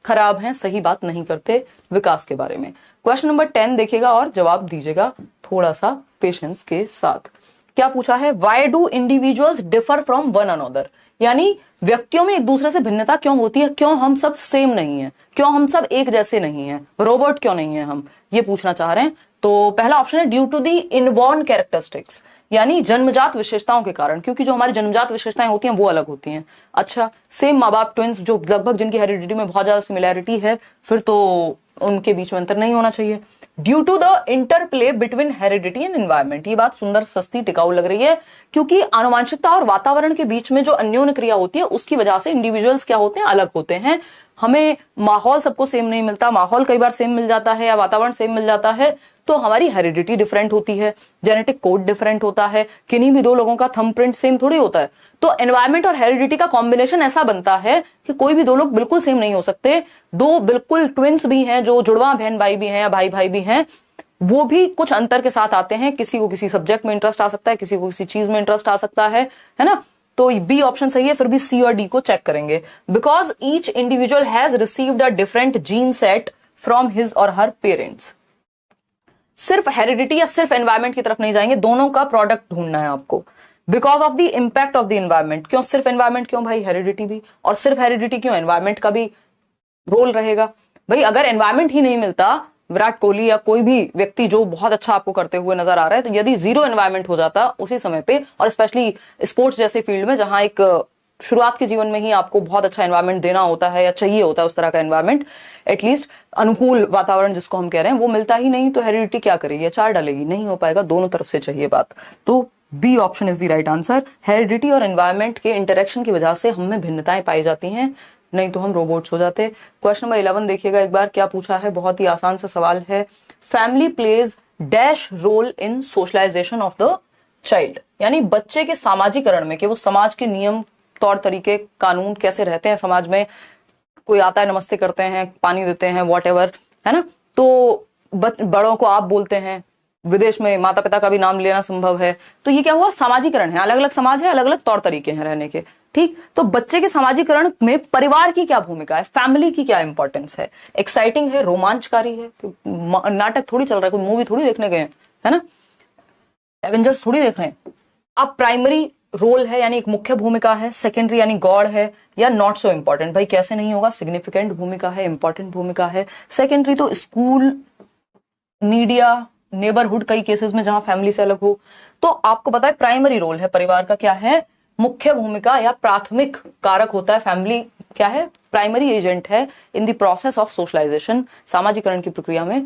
खराब हैं, सही बात नहीं करते विकास के बारे में। क्वेश्चन नंबर 10 देखिएगा और जवाब दीजिएगा थोड़ा सा पेशेंस के साथ। क्या पूछा है, why do individuals differ from one another, यानी व्यक्तियों में एक दूसरे से भिन्नता क्यों होती है, क्यों हम सब सेम नहीं है, क्यों हम सब एक जैसे नहीं है, रोबोट क्यों नहीं है हम, ये पूछना चाह रहे हैं। तो पहला ऑप्शन है due to the inborn characteristics, यानी जन्मजात विशेषताओं के कारण, क्योंकि जो हमारी जन्मजात विशेषताएं होती हैं वो अलग होती हैं। अच्छा, सेम माँ बाप ट्विंस जो लगभग जिनकी हेरिडिटी में बहुत ज्यादा सिमिलैरिटी है, फिर तो उनके बीच में अंतर नहीं होना चाहिए। Due to the interplay between heredity and environment, ये बात सुंदर, सस्ती, टिकाऊ लग रही है, क्योंकि आनुवांशिकता और वातावरण के बीच में जो अन्योन्य क्रिया होती है उसकी वजह से इंडिविजुअल्स क्या होते हैं, अलग होते हैं। हमें माहौल सबको सेम नहीं मिलता, माहौल कई बार सेम मिल जाता है या वातावरण सेम मिल जाता है, तो हमारी हेरिडिटी डिफरेंट होती है, जेनेटिक कोड डिफरेंट होता है, किन्हीं भी दो लोगों का थंबप्रिंट सेम थोड़ी होता है। तो एनवायरमेंट और हेरिडिटी का कॉम्बिनेशन ऐसा बनता है कि कोई भी दो लोग बिल्कुल सेम नहीं हो सकते। दो बिल्कुल ट्विंस भी हैं, जो जुड़वा बहन भाई भी हैं या भाई भाई भी हैं, वो भी कुछ अंतर के साथ आते हैं। किसी को किसी सब्जेक्ट में इंटरेस्ट आ सकता है, किसी को किसी चीज में इंटरेस्ट आ सकता है ना। तो बी ऑप्शन सही है, फिर भी सी और डी को चेक करेंगे। Because each individual has received a different gene set from his और हर पेरेंट्स। सिर्फ हेरिडिटी या सिर्फ एनवायरमेंट की तरफ नहीं जाएंगे, दोनों का प्रोडक्ट ढूंढना है आपको। Because of the impact of the environment. क्यों सिर्फ एनवायरमेंट, क्यों भाई हेरिडिटी भी, और सिर्फ हेरिडिटी क्यों, एनवायरमेंट का भी रोल रहेगा। भाई अगर एनवायरमेंट ही नहीं मिलता, विराट कोहली या कोई भी व्यक्ति जो बहुत अच्छा आपको करते हुए नजर आ रहा है, तो यदि जीरो एनवायरमेंट हो जाता उसी समय पे, और स्पेशली स्पोर्ट्स जैसे फील्ड में जहां एक शुरुआत के जीवन में ही आपको बहुत अच्छा एनवायरमेंट देना होता है या चाहिए होता है उस तरह का एनवायरमेंट, एटलीस्ट अनुकूल वातावरण जिसको हम कह रहे हैं, वो मिलता ही नहीं, तो हेरिडिटी क्या करेगी, चार डालेगी, नहीं हो पाएगा। दोनों तरफ से चाहिए बात। तो B option is the right answer. Heredity और एनवायरमेंट के इंटरेक्शन की वजह से हम में भिन्नताएं पाई जाती हैं, नहीं तो हम रोबोट्स हो जाते। क्वेश्चन नंबर 11 देखिएगा एक बार, क्या पूछा है, बहुत ही आसान सा सवाल है। Family plays dash role in socialization of the child, यानी बच्चे के सामाजिकरण में, कि वो समाज के नियम तौर तरीके कानून कैसे रहते हैं समाज में। कोई आता है, नमस्ते करते हैं, पानी देते हैं, वॉटएवर, है ना, तो बड़ों को आप बोलते हैं, विदेश में माता पिता का भी नाम लेना संभव है। तो ये क्या हुआ, सामाजिकरण है, अलग अलग समाज है, अलग अलग तौर तरीके हैं रहने के। ठीक, तो बच्चे के सामाजिकरण में परिवार की क्या भूमिका है, फैमिली की क्या इंपॉर्टेंस है। एक्साइटिंग है, रोमांचकारी है, नाटक थोड़ी चल रहा है, कोई मूवी थोड़ी देखने गए है ना, एवेंजर्स थोड़ी देख रहे हैं। अब प्राइमरी रोल है यानी एक मुख्य भूमिका है, सेकेंडरी यानी गॉड है, या नॉट सो इंपॉर्टेंट। भाई कैसे नहीं होगा, सिग्निफिकेंट भूमिका है, इंपॉर्टेंट भूमिका है। सेकेंडरी तो स्कूल, मीडिया, नेबरहुड, कई केसेस में जहां फैमिली से अलग हो। तो आपको पता है प्राइमरी रोल है परिवार का, क्या है, मुख्य भूमिका या प्राथमिक कारक होता है। फैमिली क्या है, प्राइमरी एजेंट है in the process of socialisation, सामाजिकरण की प्रक्रिया में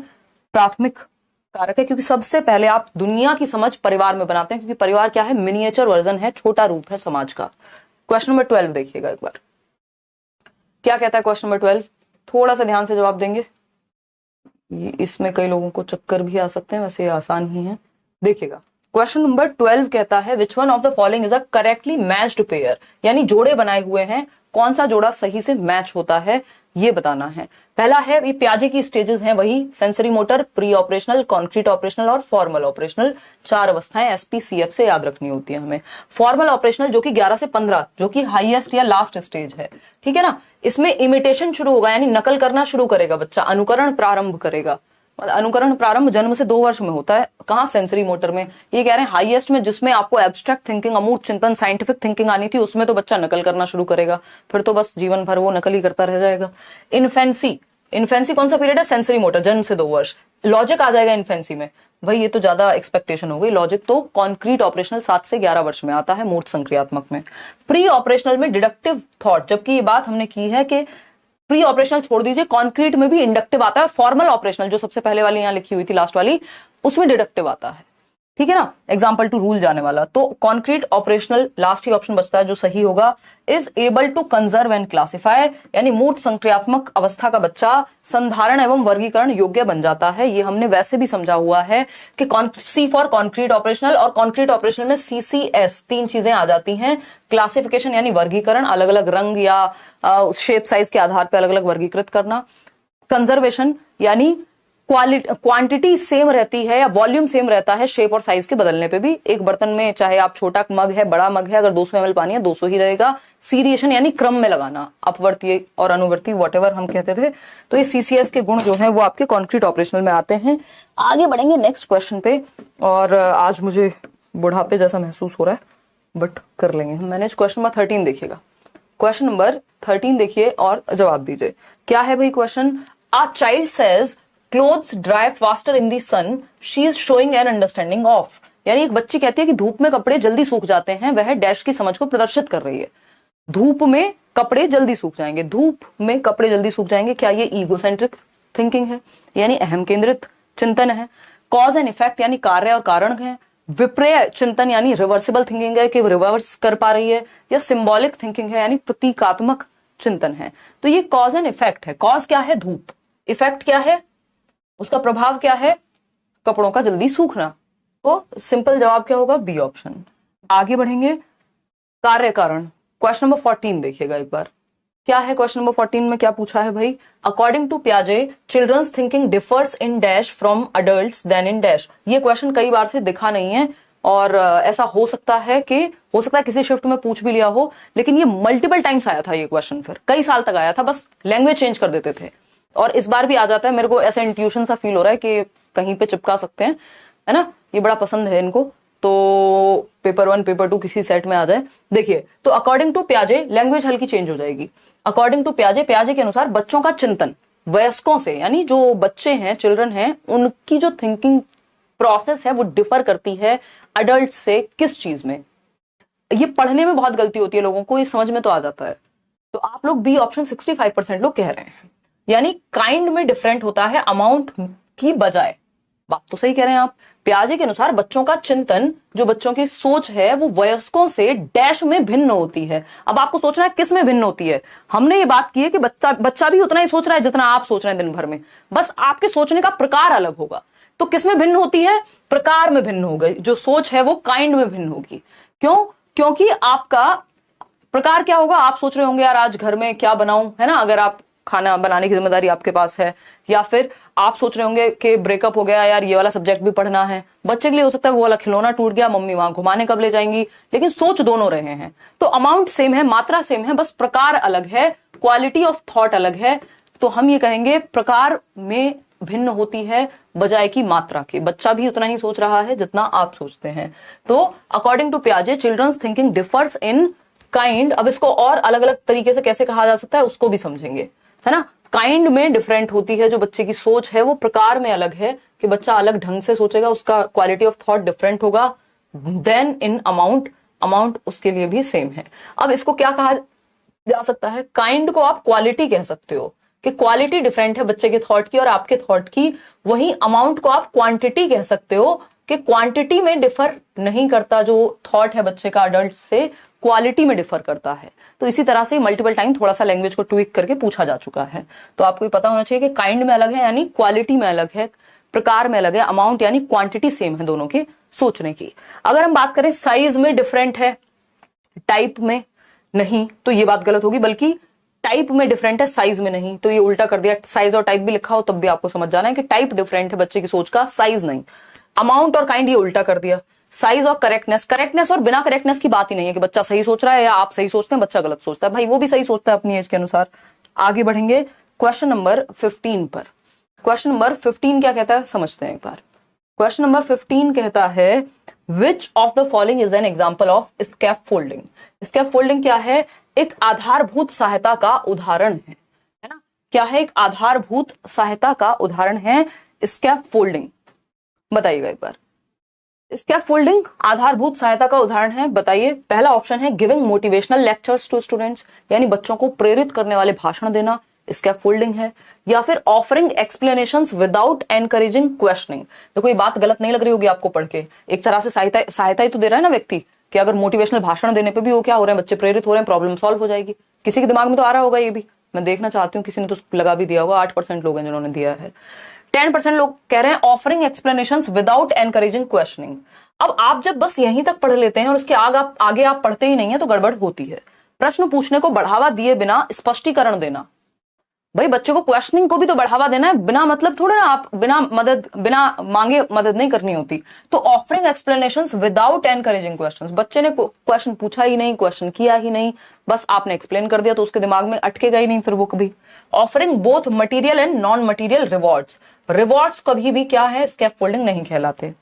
प्राथमिक कारक है, क्योंकि सबसे पहले आप दुनिया की समझ परिवार में बनाते हैं, क्योंकि परिवार क्या है, मिनिएचर वर्जन है, छोटा रूप है समाज का। क्वेश्चन नंबर 12 देखिएगा एक बार, क्या कहता है क्वेश्चन नंबर 12, थोड़ा सा ध्यान से जवाब देंगे, इसमें कई लोगों को चक्कर भी आ सकते हैं, वैसे आसान ही है। देखिएगा क्वेश्चन नंबर 12 कहता है विच one of the following is a correctly matched pair, यानी जोड़े बनाए हुए हैं, कौन सा जोड़ा सही से मैच होता है ये बताना है। पहला है, ये पियाजे की स्टेजेस हैं वही, sensory motor, pre operational, concrete operational और फॉर्मल ऑपरेशनल, चार अवस्थाएं एसपीसीएफ से याद रखनी होती है हमें। फॉर्मल ऑपरेशनल जो कि 11 से 15, जो कि हाईएस्ट या लास्ट स्टेज है, ठीक है ना, इसमें इमिटेशन शुरू होगा, यानी नकल करना शुरू करेगा बच्चा, अनुकरण प्रारंभ करेगा। अनुकरण प्रारंभ जन्म से 2 वर्ष में होता है, कहां, सेंसरी मोटर में। ये कह रहे हैं हाईएस्ट में, जिसमें आपको एब्स्ट्रैक्ट थिंकिंग, अमूर्त चिंतन, साइंटिफिक थिंकिंग आनी थी, उसमें तो बच्चा नकल करना शुरू करेगा, फिर तो बस जीवन भर वो नकल ही करता रह जाएगा। इन्फेंसी, इन्फेंसी कौन सा पीरियड है, सेंसरी मोटर, जन्म से 2 वर्ष। लॉजिक आ जाएगा इन्फेंसी में, भाई ये तो ज्यादा एक्सपेक्टेशन हो गई। लॉजिक तो कॉन्क्रीट ऑपरेशनल 7 से 11 वर्ष में आता है, मूर्त संक्रियात्मक में। प्री ऑपरेशनल में डिडक्टिव थॉट, जबकि ये बात हमने की है कि प्री ऑपरेशनल छोड़ दीजिए, कॉन्क्रीट में भी इंडक्टिव आता है। फॉर्मल ऑपरेशनल जो सबसे पहले वाली यहां लिखी हुई थी, लास्ट वाली, उसमें डिडक्टिव आता है, ठीक है ना, एग्जाम्पल टू रूल जाने वाला। तो कॉन्क्रीट ऑपरेशनल लास्ट ही ऑप्शन बचता है जो सही होगा, is able to conserve and classify, यानी मूर्त संक्रियात्मक अवस्था का बच्चा संधारण एवं वर्गीकरण योग्य बन जाता है। ये हमने वैसे भी समझा हुआ है कि सी फॉर कॉन्क्रीट ऑपरेशनल, और कॉन्क्रीट ऑपरेशनल में सीसीएस 3 चीजें आ जाती हैं। क्लासिफिकेशन यानी वर्गीकरण, अलग अलग रंग या शेप साइज के आधार पर अलग अलग वर्गीकृत करना। कंजर्वेशन यानी क्वांटिटी सेम रहती है या वॉल्यूम सेम रहता है, शेप और साइज के बदलने पे भी। एक बर्तन में चाहे आप छोटा मग है, बड़ा मग है, अगर 200 ml पानी है 200 ही रहेगा। सीरिएशन यानी क्रम में लगाना, अपवर्ती और अनुवर्ती व्हाटएवर हम कहते थे। तो ये सीसीएस के गुण जो हैं वो आपके कॉन्क्रीट ऑपरेशनल में आते हैं। आगे बढ़ेंगे नेक्स्ट क्वेश्चन पे, और आज मुझे बुढ़ापे जैसा महसूस हो रहा है, बट कर लेंगे हम मैनेज। क्वेश्चन नंबर 13 देखिएगा, क्वेश्चन नंबर 13 देखिए और जवाब दीजिए। क्या है भाई question, a child says clothes dry faster in the sun, she is showing an understanding of, यानी एक बच्ची कहती है कि धूप में कपड़े जल्दी सूख जाते हैं, वह डैश की समझ को प्रदर्शित कर रही है। धूप में कपड़े जल्दी सूख जाएंगे, धूप में कपड़े जल्दी सूख जाएंगे, क्या ये ईगोसेंट्रिक थिंकिंग है, यानी अहम केंद्रित चिंतन है। कॉज एंड इफेक्ट यानी कार्य और कारण है। विपर्य चिंतन यानी रिवर्सिबल थिंकिंग है कि रिवर्स कर पा रही है, या सिंबॉलिक थिंकिंग है यानी प्रतीकात्मक चिंतन है। तो ये कॉज एंड इफेक्ट है। कॉज क्या है? धूप। इफेक्ट क्या है? उसका प्रभाव क्या है? कपड़ों का जल्दी सूखना। तो सिंपल जवाब क्या होगा? B option. आगे बढ़ेंगे, कार्य कारण। क्वेश्चन नंबर 14 देखिएगा एक बार, क्या है क्वेश्चन नंबर 14 में, क्या पूछा है भाई? अकॉर्डिंग टू पियाजे children's thinking differs in dash from adults than in dash. ये क्वेश्चन कई बार से दिखा नहीं है और ऐसा हो सकता है किसी शिफ्ट में पूछ भी लिया हो, लेकिन ये मल्टीपल टाइम्स आया था ये क्वेश्चन, फिर कई साल तक आया था, बस लैंग्वेज चेंज कर देते थे और इस बार भी आ जाता है। मेरे को ऐसा इंट्यूशन सा फील हो रहा है कि कहीं पे चिपका सकते हैं, है ना? ये बड़ा पसंद है इनको, तो पेपर 1 पेपर 2 किसी सेट में आ जाए। देखिए, तो अकॉर्डिंग टू पियाजे, लैंग्वेज हल्की चेंज हो जाएगी। अकॉर्डिंग टू पियाजे, पियाजे के अनुसार बच्चों का चिंतन वयस्कों से, यानी जो बच्चे हैं, चिल्ड्रन हैं, उनकी जो थिंकिंग प्रोसेस है वो डिफर करती है अडल्ट से। किस चीज में? ये पढ़ने में बहुत गलती होती है लोगों को, ये समझ में तो आ जाता है। तो आप लोग बी ऑप्शन 65% लोग कह रहे हैं, यानी काइंड में डिफरेंट होता है अमाउंट की बजाय। बात तो सही कह रहे हैं आप। पियाजे के अनुसार बच्चों का चिंतन, जो बच्चों की सोच है, वो वयस्कों से डैश में भिन्न होती है। अब आपको सोचना है किस में भिन्न होती है। हमने ये बात की है कि बच्चा भी उतना ही सोच रहा है जितना आप सोच रहे हैं दिन भर में, बस आपके सोचने का प्रकार अलग होगा। तो किस में भिन्न होती है? प्रकार में भिन्न हो गई। जो सोच है वो काइंड में भिन्न होगी। क्यों? क्योंकि आपका प्रकार क्या होगा? आप सोच रहे होंगे यार आज घर में क्या बनाऊं, है ना? अगर आप खाना बनाने की जिम्मेदारी आपके पास है, या फिर आप सोच रहे होंगे कि ब्रेकअप हो गया यार, ये वाला सब्जेक्ट भी पढ़ना है। बच्चे के लिए हो सकता है वो वाला खिलौना टूट गया, मम्मी वहां घुमाने कब ले जाएंगी, लेकिन सोच दोनों रहे हैं। तो अमाउंट सेम है, मात्रा सेम है, बस प्रकार अलग है, क्वालिटी ऑफ थॉट अलग है। तो हम ये कहेंगे प्रकार में भिन्न होती है बजाय की मात्रा के। बच्चा भी उतना ही सोच रहा है जितना आप सोचते हैं। तो अकॉर्डिंग टू पियाजे children's thinking differs in kind. अब इसको और अलग अलग तरीके से कैसे कहा जा सकता है उसको भी समझेंगे, है ना? काइंड में डिफरेंट होती है जो बच्चे की सोच है, वो प्रकार में अलग है कि बच्चा अलग ढंग से सोचेगा, उसका क्वालिटी ऑफ थॉट डिफरेंट होगा। देन इन अमाउंट, अमाउंट उसके लिए भी सेम है। अब इसको क्या कहा जा सकता है? काइंड को आप क्वालिटी कह सकते हो कि क्वालिटी डिफरेंट है बच्चे के थॉट की और आपके थॉट की। वहीं अमाउंट को आप क्वांटिटी कह सकते हो कि क्वांटिटी में डिफर नहीं करता, जो थॉट है बच्चे का अडल्ट से, क्वालिटी में डिफर करता है। तो इसी तरह से मल्टीपल टाइम थोड़ा सा लैंग्वेज को ट्विक करके पूछा जा चुका है। तो आपको ये पता होना चाहिए कि काइंड में अलग है यानी क्वालिटी में अलग है, प्रकार में अलग है, अमाउंट यानी क्वांटिटी सेम है दोनों के सोचने की। अगर हम बात करें साइज में डिफरेंट है, टाइप में नहीं, तो ये बात गलत होगी, बल्कि टाइप में डिफरेंट है, साइज में नहीं। तो ये उल्टा कर दिया, साइज और टाइप भी लिखा हो तब भी आपको समझ जाना है कि टाइप डिफरेंट है बच्चे की सोच का, साइज नहीं। अमाउंट और काइंड ये उल्टा कर दिया। साइज और करेक्टनेस, करेक्टनेस और बिना करेक्टनेस की बात ही नहीं है कि बच्चा सही सोच रहा है या आप सही सोचते हैं बच्चा गलत सोचता है। भाई वो भी सही सोचता है अपनी एज के अनुसार। आगे बढ़ेंगे क्वेश्चन नंबर 15 पर। क्वेश्चन नंबर 15 क्या कहता है समझते हैं एक बार। क्वेश्चन नंबर 15 कहता है which of the following is an example of scaffolding. Scaffolding क्या है? एक आधारभूत सहायता का उदाहरण है ना? क्या है? एक आधारभूत सहायता का उदाहरण है स्कैफोल्डिंग। बताइएगा एक बार, स्कैफोल्डिंग आधारभूत सहायता का उदाहरण है, बताइए। पहला ऑप्शन है giving motivational lectures to students, यानी बच्चों को प्रेरित करने वाले भाषण देना स्कैफोल्डिंग है। या फिर offering explanations without encouraging questioning. देखो ये बात गलत नहीं लग रही होगी आपको पढ़ के, एक तरह से सहायता ही तो दे रहा है ना व्यक्ति, कि अगर मोटिवेशनल भाषण देने पे भी वो क्या हो रहे हैं, बच्चे प्रेरित हो रहे हैं, प्रॉब्लम सॉल्व हो जाएगी। किसी के दिमाग में तो आ रहा होगा ये भी, मैं देखना चाहती हूँ किसी ने तो लगा भी दिया होगा। 8% लोग हैं जिन्होंने दिया है। 10% लोग कह रहे हैं offering explanations without encouraging questioning. अब आप जब बस यहीं तक पढ़ लेते हैं और उसके आगे आप पढ़ते ही नहीं है तो गड़बड़ होती है। प्रश्न पूछने को बढ़ावा दिए बिना स्पष्टीकरण देना। भाई बच्चे को क्वेश्चनिंग को भी तो बढ़ावा देना है, बिना मतलब थोड़ा ना आप बिना मांगे मदद नहीं करनी होती। तो offering explanations without encouraging questions, बच्चे ने क्वेश्चन पूछा ही नहीं, क्वेश्चन किया ही नहीं, बस आपने एक्सप्लेन कर दिया तो उसके दिमाग में अटकेगा ही नहीं फिर वो कभी। Offering both material and non material rewards, rewards कभी भी क्या है, स्कैफोल्डिंग नहीं कहलाते।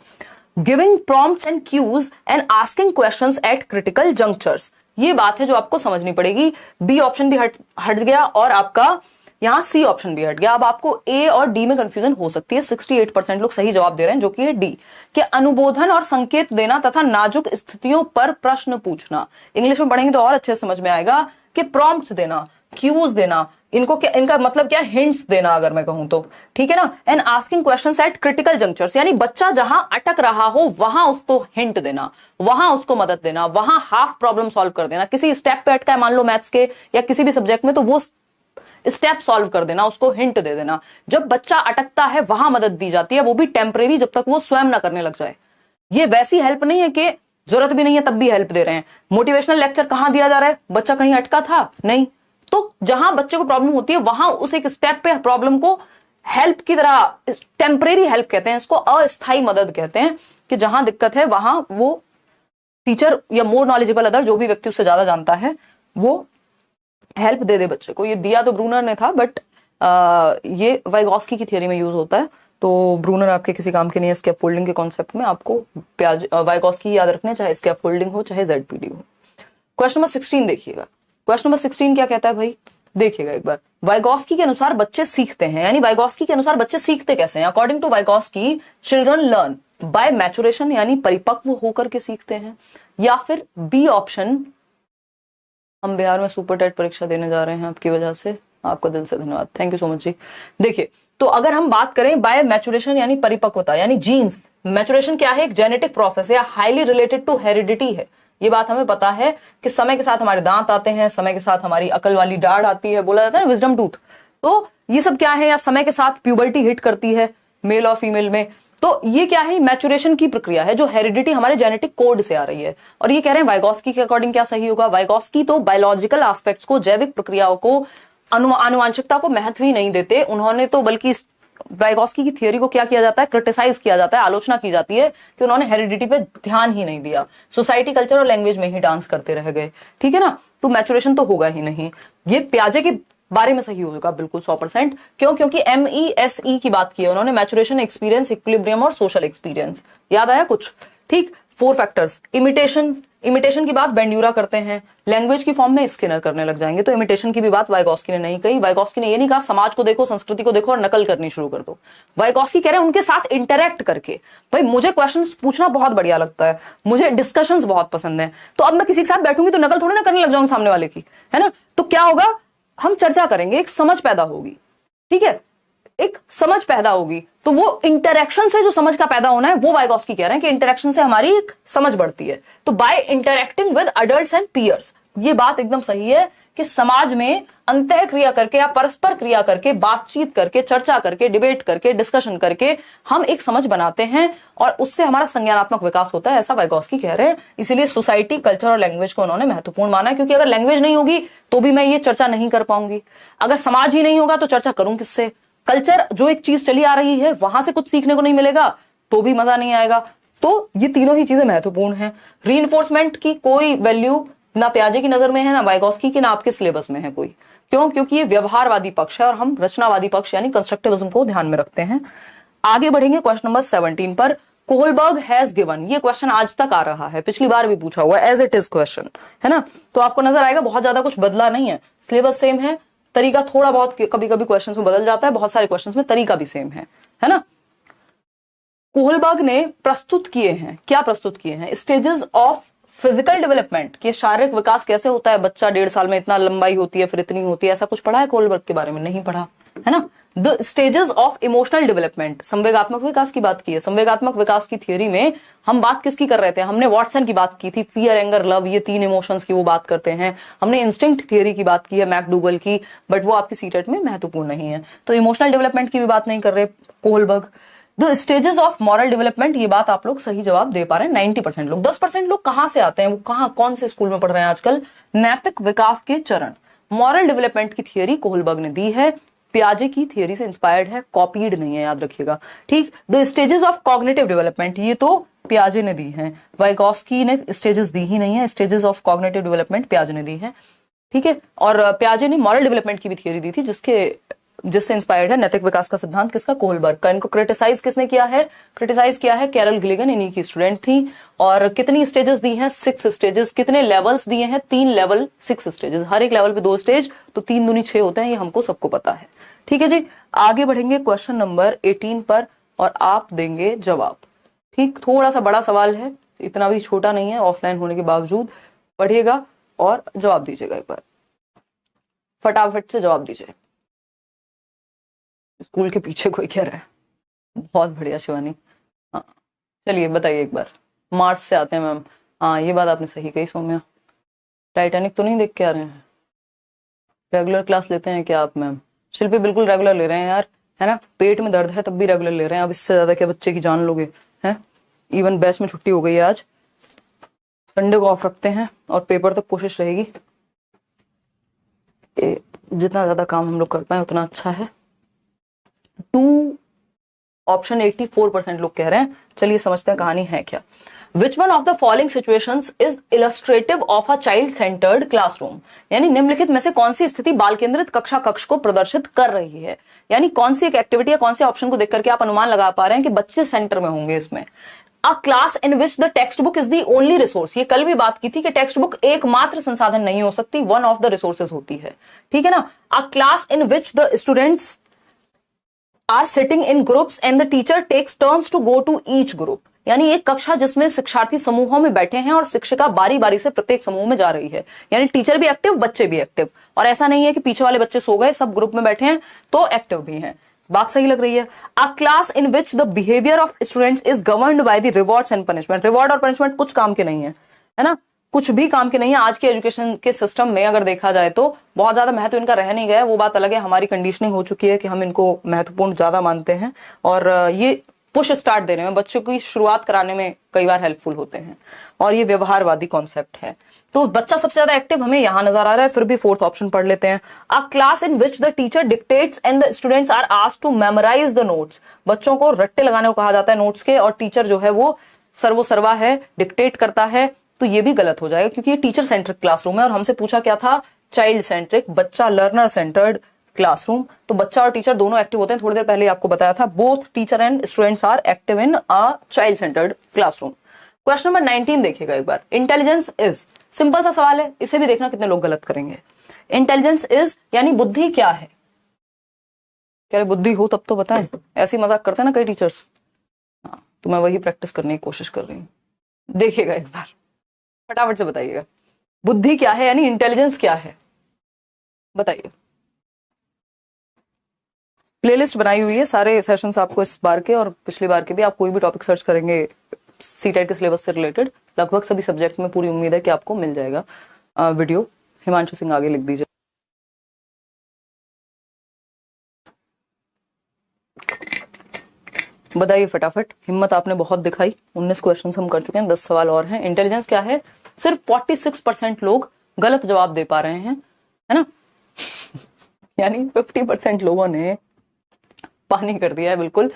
Giving prompts and cues and asking questions at critical junctures, ये बात है जो आपको समझनी पड़ेगी। बी ऑप्शन भी हट गया और आपका यहां सी ऑप्शन भी हट गया। अब आपको ए और डी में कंफ्यूजन हो सकती है। 68% लोग सही जवाब दे रहे हैं जो कि है डी, कि अनुबोधन और संकेत देना तथा नाजुक स्थितियों पर प्रश्न पूछना। इंग्लिश में पढ़ेंगे तो और अच्छे समझ में आएगा कि प्रॉम्प्ट्स देना, क्यूज देना, इनको क्या, इनका मतलब क्या, हिंट्स देना अगर मैं कहूं तो, ठीक है ना। And asking questions at critical junctures, यानी बच्चा जहां अटक रहा हो वहां उसको हिंट देना, वहां उसको मदद देना, वहां हाफ प्रॉब्लम सॉल्व कर देना। किसी स्टेप पे अटका है मान लो मैथ्स के या किसी भी सब्जेक्ट में, तो वो स्टेप सॉल्व कर देना, उसको हिंट दे देना। जब बच्चा अटकता है वहां मदद दी जाती है, वो भी टेम्परेरी, जब तक वो स्वयं ना करने लग जाए। ये वैसी हेल्प नहीं है कि जरूरत भी नहीं है तब भी हेल्प दे रहे हैं। मोटिवेशनल लेक्चर कहां दिया जा रहा है, बच्चा कहीं अटका था नहीं, तो जहां बच्चे को प्रॉब्लम होती है वहां उस एक स्टेप पे प्रॉब्लम को हेल्प की तरह, टेम्परेरी हेल्प कहते हैं इसको, अस्थायी मदद कहते हैं, कि जहां दिक्कत है वहां वो टीचर या मोर नॉलेजेबल अदर, जो भी व्यक्ति उससे ज्यादा जानता है, वो हेल्प दे दे बच्चे को। ये दिया तो ब्रूनर ने था, बट ये वाइगॉस्की की थियरी में यूज होता है, तो ब्रूनर आपके किसी काम के नहीं है। स्कैफोल्डिंग के कॉन्सेप्ट में आपको वाइगॉस्की याद रखना है, चाहे स्कैफोल्डिंग हो चाहे जेडपीडी हो। क्वेश्चन नंबर 16 देखिएगा। क्वेश्चन नंबर 16 क्या कहता है भाई, देखिएगा एक बार। वाइगॉस्की के अनुसार बच्चे सीखते हैं, यानी वाइगॉस्की के अनुसार बच्चे सीखते कैसे हैं। According to Vygotsky, children learn by maturation, यानी परिपक्व होकर के सीखते हैं। या फिर बी ऑप्शन, हम बिहार में सुपर टेट परीक्षा देने जा रहे हैं आपकी वजह से, आपका दिल से धन्यवाद, थैंक यू सो मच जी। देखिए, तो अगर हम बात करें बाय मैचुरेशन यानी परिपक्वता, यानी जीन्स, मैचुरेशन क्या है, एक जेनेटिक प्रोसेस है, हाईली रिलेटेड टू हेरिडिटी है। ये बात हमें पता है कि समय के साथ हमारे दांत आते हैं, समय के साथ हमारी अकल वाली दाढ़ आती है, बोला जाता है विजडम टूथ। तो ये सब क्या है, या समय के साथ प्यूबर्टी हिट करती है मेल और फीमेल में। तो ये क्या है, मैचुरेशन की प्रक्रिया है जो हेरिडिटी हमारे जेनेटिक कोड से आ रही है। और ये कह रहे हैं वाइगॉस्की के अकॉर्डिंग क्या सही होगा। वाइगॉस्की तो बायोलॉजिकल एस्पेक्ट्स को, जैविक प्रक्रियाओं को, आनुवांशिकता को महत्व ही नहीं देते उन्होंने, तो बल्कि वाइगॉस्की की थियरी को क्या किया जाता है, क्रिटिसाइज किया जाता है, आलोचना की जाती है कि उन्होंने हेरिडिटी पे ध्यान ही नहीं दिया, सोसाइटी, कल्चर और लैंग्वेज में ही डांस करते रह गए, ठीक है ना। तो मैचुरेशन तो होगा ही नहीं। ये प्याजे के बारे में सही होगा बिल्कुल 100%। क्यों, क्योंकि MESE की बात की है उन्होंने, मैचुरेशन, एक्सपीरियंस, इक्विलिब्रियम और सोशल एक्सपीरियंस। याद आया कुछ, ठीक। 4 फैक्टर्स, इमिटेशन, इमिटेशन की बात बेंड्यूरा करते हैं, लैंग्वेज की फॉर्म में स्किनर करने लग जाएंगे। तो इमिटेशन की भी बात वाइगॉस्की ने नहीं कही। वाइगॉस्की ने ये नहीं कहा समाज को देखो, संस्कृति को देखो और नकल करनी शुरू कर दो। वाइगॉस्की कह रहे हैं उनके साथ इंटरेक्ट करके। भाई मुझे क्वेश्चंस पूछना बहुत बढ़िया लगता है, मुझे डिस्कशंस बहुत पसंद है, तो अब मैं किसी के साथ बैठूंगी तो नकल थोड़ी ना करने लग जाऊंगी सामने वाले की, है ना। तो क्या होगा, हम चर्चा करेंगे, एक समझ पैदा होगी, ठीक है, एक समझ पैदा होगी। तो वो इंटरेक्शन से जो समझ का पैदा होना है, वो वाइगॉस्की कह रहे हैं कि इंटरेक्शन से हमारी एक समझ बढ़ती है। तो by interacting with adults and peers, ये बात एकदम सही है कि समाज में अंतः क्रिया करके या परस्पर क्रिया करके, बातचीत करके, चर्चा करके, डिबेट करके, डिस्कशन करके हम एक समझ बनाते हैं और उससे हमारा संज्ञानात्मक विकास होता है, ऐसा वाइगॉस्की कह रहे हैं। इसीलिए सोसाइटी, कल्चर और लैंग्वेज को उन्होंने महत्वपूर्ण माना है, क्योंकि अगर लैंग्वेज नहीं होगी तो भी मैं ये चर्चा नहीं कर पाऊंगी, अगर समाज ही नहीं होगा तो चर्चा करूं किससे। कल्चर, जो एक चीज चली आ रही है वहां से कुछ सीखने को नहीं मिलेगा तो भी मजा नहीं आएगा। तो ये तीनों ही चीजें महत्वपूर्ण हैं। रीइंफोर्समेंट की कोई वैल्यू ना प्याजे की नजर में है, ना वाइगॉस्की की, ना आपके सिलेबस में है कोई। क्यों, क्योंकि ये व्यवहारवादी पक्ष है और हम रचनावादी पक्ष यानी कंस्ट्रक्टिविज्म को ध्यान में रखते हैं। आगे बढ़ेंगे क्वेश्चन नंबर 17 पर। कोहलबर्ग हैज गिवन, ये क्वेश्चन आज तक आ रहा है, पिछली बार भी पूछा हुआ है, एज इट इज क्वेश्चन, है ना। तो आपको नजर आएगा बहुत ज्यादा कुछ बदला नहीं है, सिलेबस सेम है, तरीका थोड़ा बहुत कभी कभी क्वेश्चंस में बदल जाता है, बहुत सारे क्वेश्चंस में तरीका भी सेम है ना। कोहलबर्ग ने प्रस्तुत किए हैं, क्या प्रस्तुत किए हैं, स्टेजेस ऑफ फिजिकल डेवलपमेंट, कि शारीरिक विकास कैसे होता है, बच्चा 1.5 साल में इतना लंबाई होती है, फिर इतनी होती है, ऐसा कुछ पढ़ा है कोहलबर्ग के बारे में, नहीं पढ़ा, है ना। The stages of emotional development, संवेगात्मक विकास की बात की है। संवेगात्मक विकास की थियरी में हम बात किसकी कर रहे थे, हमने वॉटसन की बात की थी, फियर, एंगर, लव, ये 3 इमोशंस की वो बात करते हैं। हमने इंस्टिंक्ट थियरी की बात की है मैकडूगल की, बट वो आपकी सीटेट में महत्वपूर्ण नहीं है। तो इमोशनल डेवलपमेंट की भी बात नहीं कर रहे Kohlberg. The stages of moral development, ये बात आप लोग सही जवाब दे पा रहे हैं 90% लोग। 10% लोग कहां से आते हैं, वो कहां, कौन से स्कूल में पढ़ रहे हैं आजकल, नैतिक विकास के चरण। मॉरल डेवलपमेंट की थियरी कोहलबर्ग ने दी है, पियाजे की थियरी से इंस्पायर्ड है, कॉपीड नहीं है, याद रखिएगा, ठीक। The stages of cognitive development, ये तो पियाजे ने दी है, वाइगॉस्की ने स्टेजेस दी ही नहीं है, स्टेजेस ऑफ कॉग्निटिव डेवलपमेंट पियाजे ने दी है, ठीक है। और पियाजे ने मॉरल डेवलपमेंट की भी थियरी दी थी, जिससे इंस्पायर्ड है नैतिक विकास का सिद्धांत किसका, कोहलबर्ग का। इनको क्रिटिसाइज किसने किया है, क्रिटिसाइज किया है कैरल गिलिगन, इन्हीं की स्टूडेंट थी। और कितनी स्टेजेस दी हैं, 6 स्टेजेस। कितने लेवल्स दिए हैं, 3 लेवल, 6 स्टेजेस, हर एक लेवल पे 2 स्टेज, तो 3 दूनी 6 होते हैं, ये हमको सबको पता है, ठीक है जी। आगे बढ़ेंगे क्वेश्चन नंबर 18 पर और आप देंगे जवाब, ठीक। थोड़ा सा बड़ा सवाल है, इतना भी छोटा नहीं है, ऑफलाइन होने के बावजूद पढ़िएगा और जवाब दीजिएगा, एक बार फटाफट से जवाब दीजिए। स्कूल के पीछे कोई कह रहा है, बहुत बढ़िया शिवानी। हाँ चलिए बताइए एक बार, मार्च से आते हैं मैम। हाँ ये बात आपने सही कही सौम्या। टाइटैनिक तो नहीं देख के आ रहे हैं? रेगुलर क्लास लेते हैं क्या आप मैम? शिल्पी बिल्कुल रेगुलर ले रहे हैं यार, है ना, पेट में दर्द है तब भी रेगुलर ले रहे हैं। अब इससे ज्यादा क्या बच्चे की जान लोगे हैं? इवन बैच में छुट्टी हो गई है आज, संडे को ऑफ रखते हैं और पेपर तक कोशिश रहेगी जितना ज्यादा काम हम लोग कर पाए उतना अच्छा है। टू ऑप्शन 84% लोग कह रहे हैं। चलिए समझते हैं कहानी है क्या। Which one of the following situations is illustrative of a child-centered classroom? यानी निम्नलिखित में से कौन सी स्थिति बाल केंद्रित कक्षा कक्ष को प्रदर्शित कर रही है। यानी कौन सी एक एक्टिविटी या कौन से ऑप्शन को देख करके आप अनुमान लगा पा रहे हैं कि बच्चे सेंटर में होंगे इसमें। A class in which the textbook is the only resource, ये कल भी बात की थी कि टेक्स्ट बुक एकमात्र संसाधन नहीं हो सकती, one of the resources होती है, ठीक है ना। A class in which the students are sitting in groups and the teacher takes turns to go to each group, यानी एक कक्षा जिसमें शिक्षार्थी समूहों में बैठे हैं और शिक्षिका बारी बारी से प्रत्येक समूह में जा रही है, यानी टीचर भी एक्टिव बच्चे भी एक्टिव, और ऐसा नहीं है कि पीछे वाले बच्चे सो गए सब ग्रुप में बैठे हैं तो एक्टिव भी हैं। बात सही लग रही है। अ class in which the behaviour of students is governed by the rewards and punishment. Reward और पनिशमेंट कुछ काम के नहीं है ना, कुछ भी काम के नहीं है। आज के एजुकेशन के सिस्टम में अगर देखा जाए तो बहुत ज्यादा महत्व इनका रह नहीं गया, वो बात अलग है। हमारी कंडीशनिंग हो चुकी है कि हम इनको महत्वपूर्ण ज्यादा मानते हैं और ये पुश स्टार्ट देने में, बच्चों की शुरुआत कराने में कई बार हेल्पफुल होते हैं और ये व्यवहारवादी कॉन्सेप्ट है। तो बच्चा सबसे ज्यादा एक्टिव हमें यहां नजर आ रहा है। फिर भी फोर्थ ऑप्शन पढ़ लेते हैं। A class in which the teacher dictates and the students are asked to memorise the notes. बच्चों को रट्टे लगाने को कहा जाता है नोट्स के, और टीचर जो है वो सर्वोसर्वा है, डिक्टेट करता है, तो ये भी गलत हो जाएगा क्योंकि ये टीचर सेंट्रिक क्लासरूम है और हमसे पूछा क्या था, चाइल्ड सेंट्रिक, बच्चा लर्नर सेंटर्ड क्लासरूम। तो बच्चा और टीचर दोनों एक्टिव होते हैं, थोड़ी देर पहले आपको बताया था, both teacher and students are active in a child centred classroom. Question number 19 देखिएगा एक बार। इंटेलिजेंस इज, सिंपल सा सवाल है, इसे भी देखना कितने लोग गलत करेंगे। इंटेलिजेंस इज यानी बुद्धि क्या है? कह रहे बुद्धि हो तब तो बताएं, ऐसी मजाक करते हैं ना कई टीचर्स। हाँ तो मैं वही प्रैक्टिस करने की कोशिश कर रही हूँ। देखिएगा एक बार, फटाफट से बताइएगा बुद्धि क्या है, यानी इंटेलिजेंस क्या है, बताइए। प्लेलिस्ट बनाई हुई है, सारे सेशंस आपको इस बार के और पिछली बार के भी। आप कोई भी टॉपिक सर्च करेंगे सीटेट के सिलेबस से रिलेटेड, लगभग सभी सब्जेक्ट में पूरी उम्मीद है कि आपको मिल जाएगा वीडियो। हिमांशु सिंह आगे लिख दीजिए। बताइए फटाफट, हिम्मत आपने बहुत दिखाई। 19 क्वेश्चन हम कर चुके हैं, 10 सवाल और हैं। इंटेलिजेंस क्या है? सिर्फ 46% लोग गलत जवाब दे पा रहे हैं, है ना यानी 50% लोगों ने पानी कर दिया है बिल्कुल।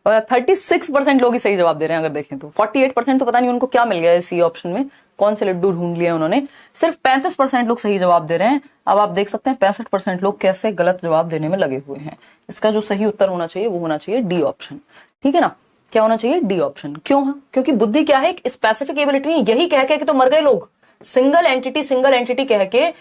36% लोग ही सही जवाब दे रहे हैं अगर देखें तो। 48% तो पता नहीं उनको क्या मिल गया है सी ऑप्शन में, कौन से लड्डू ढूंढ लिए उन्होंने। सिर्फ 35% लोग सही जवाब दे रहे हैं। अब आप देख सकते हैं 65% लोग कैसे गलत जवाब देने में लगे हुए हैं। इसका जो सही उत्तर होना चाहिए वो होना चाहिए डी ऑप्शन, ठीक है ना। क्या होना चाहिए? D option. क्यों है? क्योंकि बुद्धि क्या है? एक स्पेसिफिक एबिलिटी नहीं। यही कह के तो मर गए लोग, सिंगल एंटिटी कह के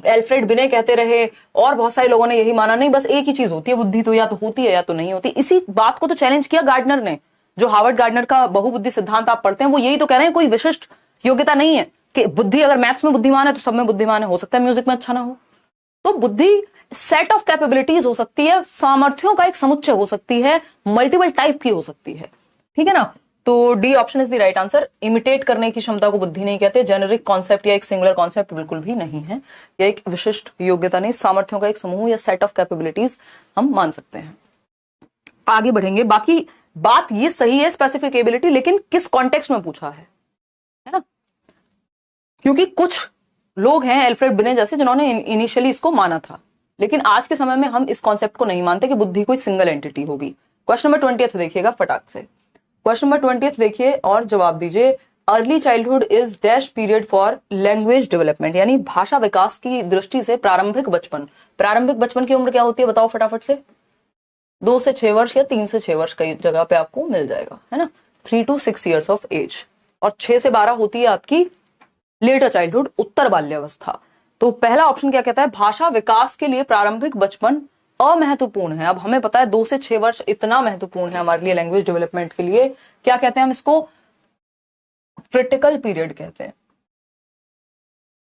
एल्फ्रेड बिने कहते रहे और बहुत सारे लोगों ने यही माना, नहीं बस एक ही चीज होती है बुद्धि, तो या तो होती है या तो नहीं होती। इसी बात को तो चैलेंज किया गार्डनर ने, जो हार्वर्ड गार्डनर का बहुबुद्धि सिद्धांत आप पढ़ते हैं, वो यही तो कह रहे हैं कोई विशिष्ट योग्यता नहीं है कि बुद्धि अगर मैथ्स में बुद्धिमान है तो सब में बुद्धिमान है। हो सकता है म्यूजिक में अच्छा ना हो। तो बुद्धि सेट ऑफ कैपेबिलिटीज हो सकती है, सामर्थ्यों का एक समुच्चय हो सकती है, मल्टीपल टाइप की हो सकती है, ठीक है ना। तो D option is the right answer. Imitate करने की क्षमता को बुद्धि नहीं कहते। जेनेरिक कॉन्सेप्ट या एक सिंगुलर कॉन्सेप्ट बिल्कुल भी नहीं है, या एक विशिष्ट योग्यता नहीं, सामर्थ्यों का एक समूह या सेट ऑफ कैपेबिलिटीज हम मान सकते हैं। आगे बढ़ेंगे। बाकी बात ये सही है स्पेसिफिक एबिलिटी, लेकिन किस कॉन्टेक्स्ट में पूछा है ना। क्योंकि कुछ लोग हैं एल्फ्रेड बिने जैसे जिन्होंने इनिशियली इसको माना था, लेकिन आज के समय में हम इस कॉन्सेप्ट को नहीं मानते कि बुद्धि कोई सिंगल एंटिटी होगी। क्वेश्चन नंबर 20 देखिएगा फटाक से। क्वेश्चन नंबर 20 देखिए और जवाब दीजिए। Early childhood is dash period for language development, यानी भाषा विकास की दृष्टि से प्रारंभिक बचपन। प्रारंभिक बचपन की उम्र क्या होती है बताओ फटाफट से? 2 से 6 वर्ष या 3 से 6 वर्ष कई जगह पे आपको मिल जाएगा, है ना। 3 to 6 years ऑफ एज। और 6 से 12 होती है आपकी लेटर चाइल्डहुड, उत्तर बाल्यावस्था। तो पहला ऑप्शन क्या कहता है? भाषा विकास के लिए प्रारंभिक बचपन अमहत्वपूर्ण है। अब हमें पता है 2 से 6 वर्ष इतना महत्वपूर्ण है हमारे लिए लैंग्वेज डेवलपमेंट के लिए। क्या कहते हैं हम इसको? क्रिटिकल पीरियड कहते हैं,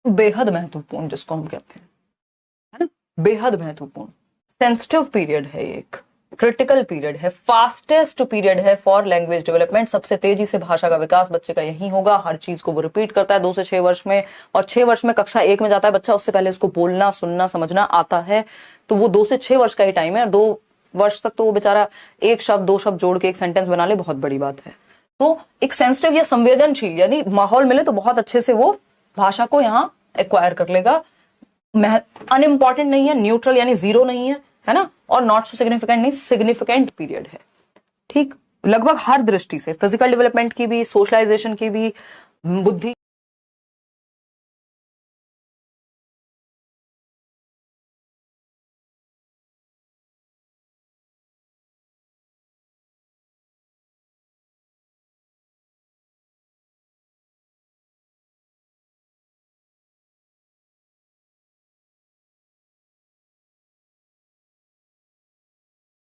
बेहद महत्वपूर्ण जिसको हम कहते हैं, है ना, बेहद महत्वपूर्ण। सेंसिटिव पीरियड है एक, क्रिटिकल पीरियड है, फास्टेस्ट पीरियड है फॉर लैंग्वेज डेवलपमेंट। सबसे तेजी से भाषा का विकास बच्चे का यही होगा। हर चीज को वो रिपीट करता है 2 से 6 वर्ष में, और 6 वर्ष में कक्षा 1 में जाता है बच्चा, उससे पहले उसको बोलना सुनना समझना आता है। तो वो 2 से 6 वर्ष का ही टाइम है। 2 वर्ष तक तो वो बेचारा एक शब्द 2 शब्द जोड़ के एक सेंटेंस बना ले, बहुत बड़ी बात है। तो एक सेंसिटिव या संवेदनशील यानी माहौल मिले तो बहुत अच्छे से वो भाषा को यहाँ एक्वायर कर लेगा। अनइम्पॉर्टेंट नहीं है, न्यूट्रल यानी जीरो नहीं है ना, और नॉट सो सिग्निफिकेंट नहीं, सिग्निफिकेंट पीरियड है। ठीक, लगभग हर दृष्टि से, फिजिकल डेवलपमेंट की भी, सोशलाइजेशन की भी, बुद्धि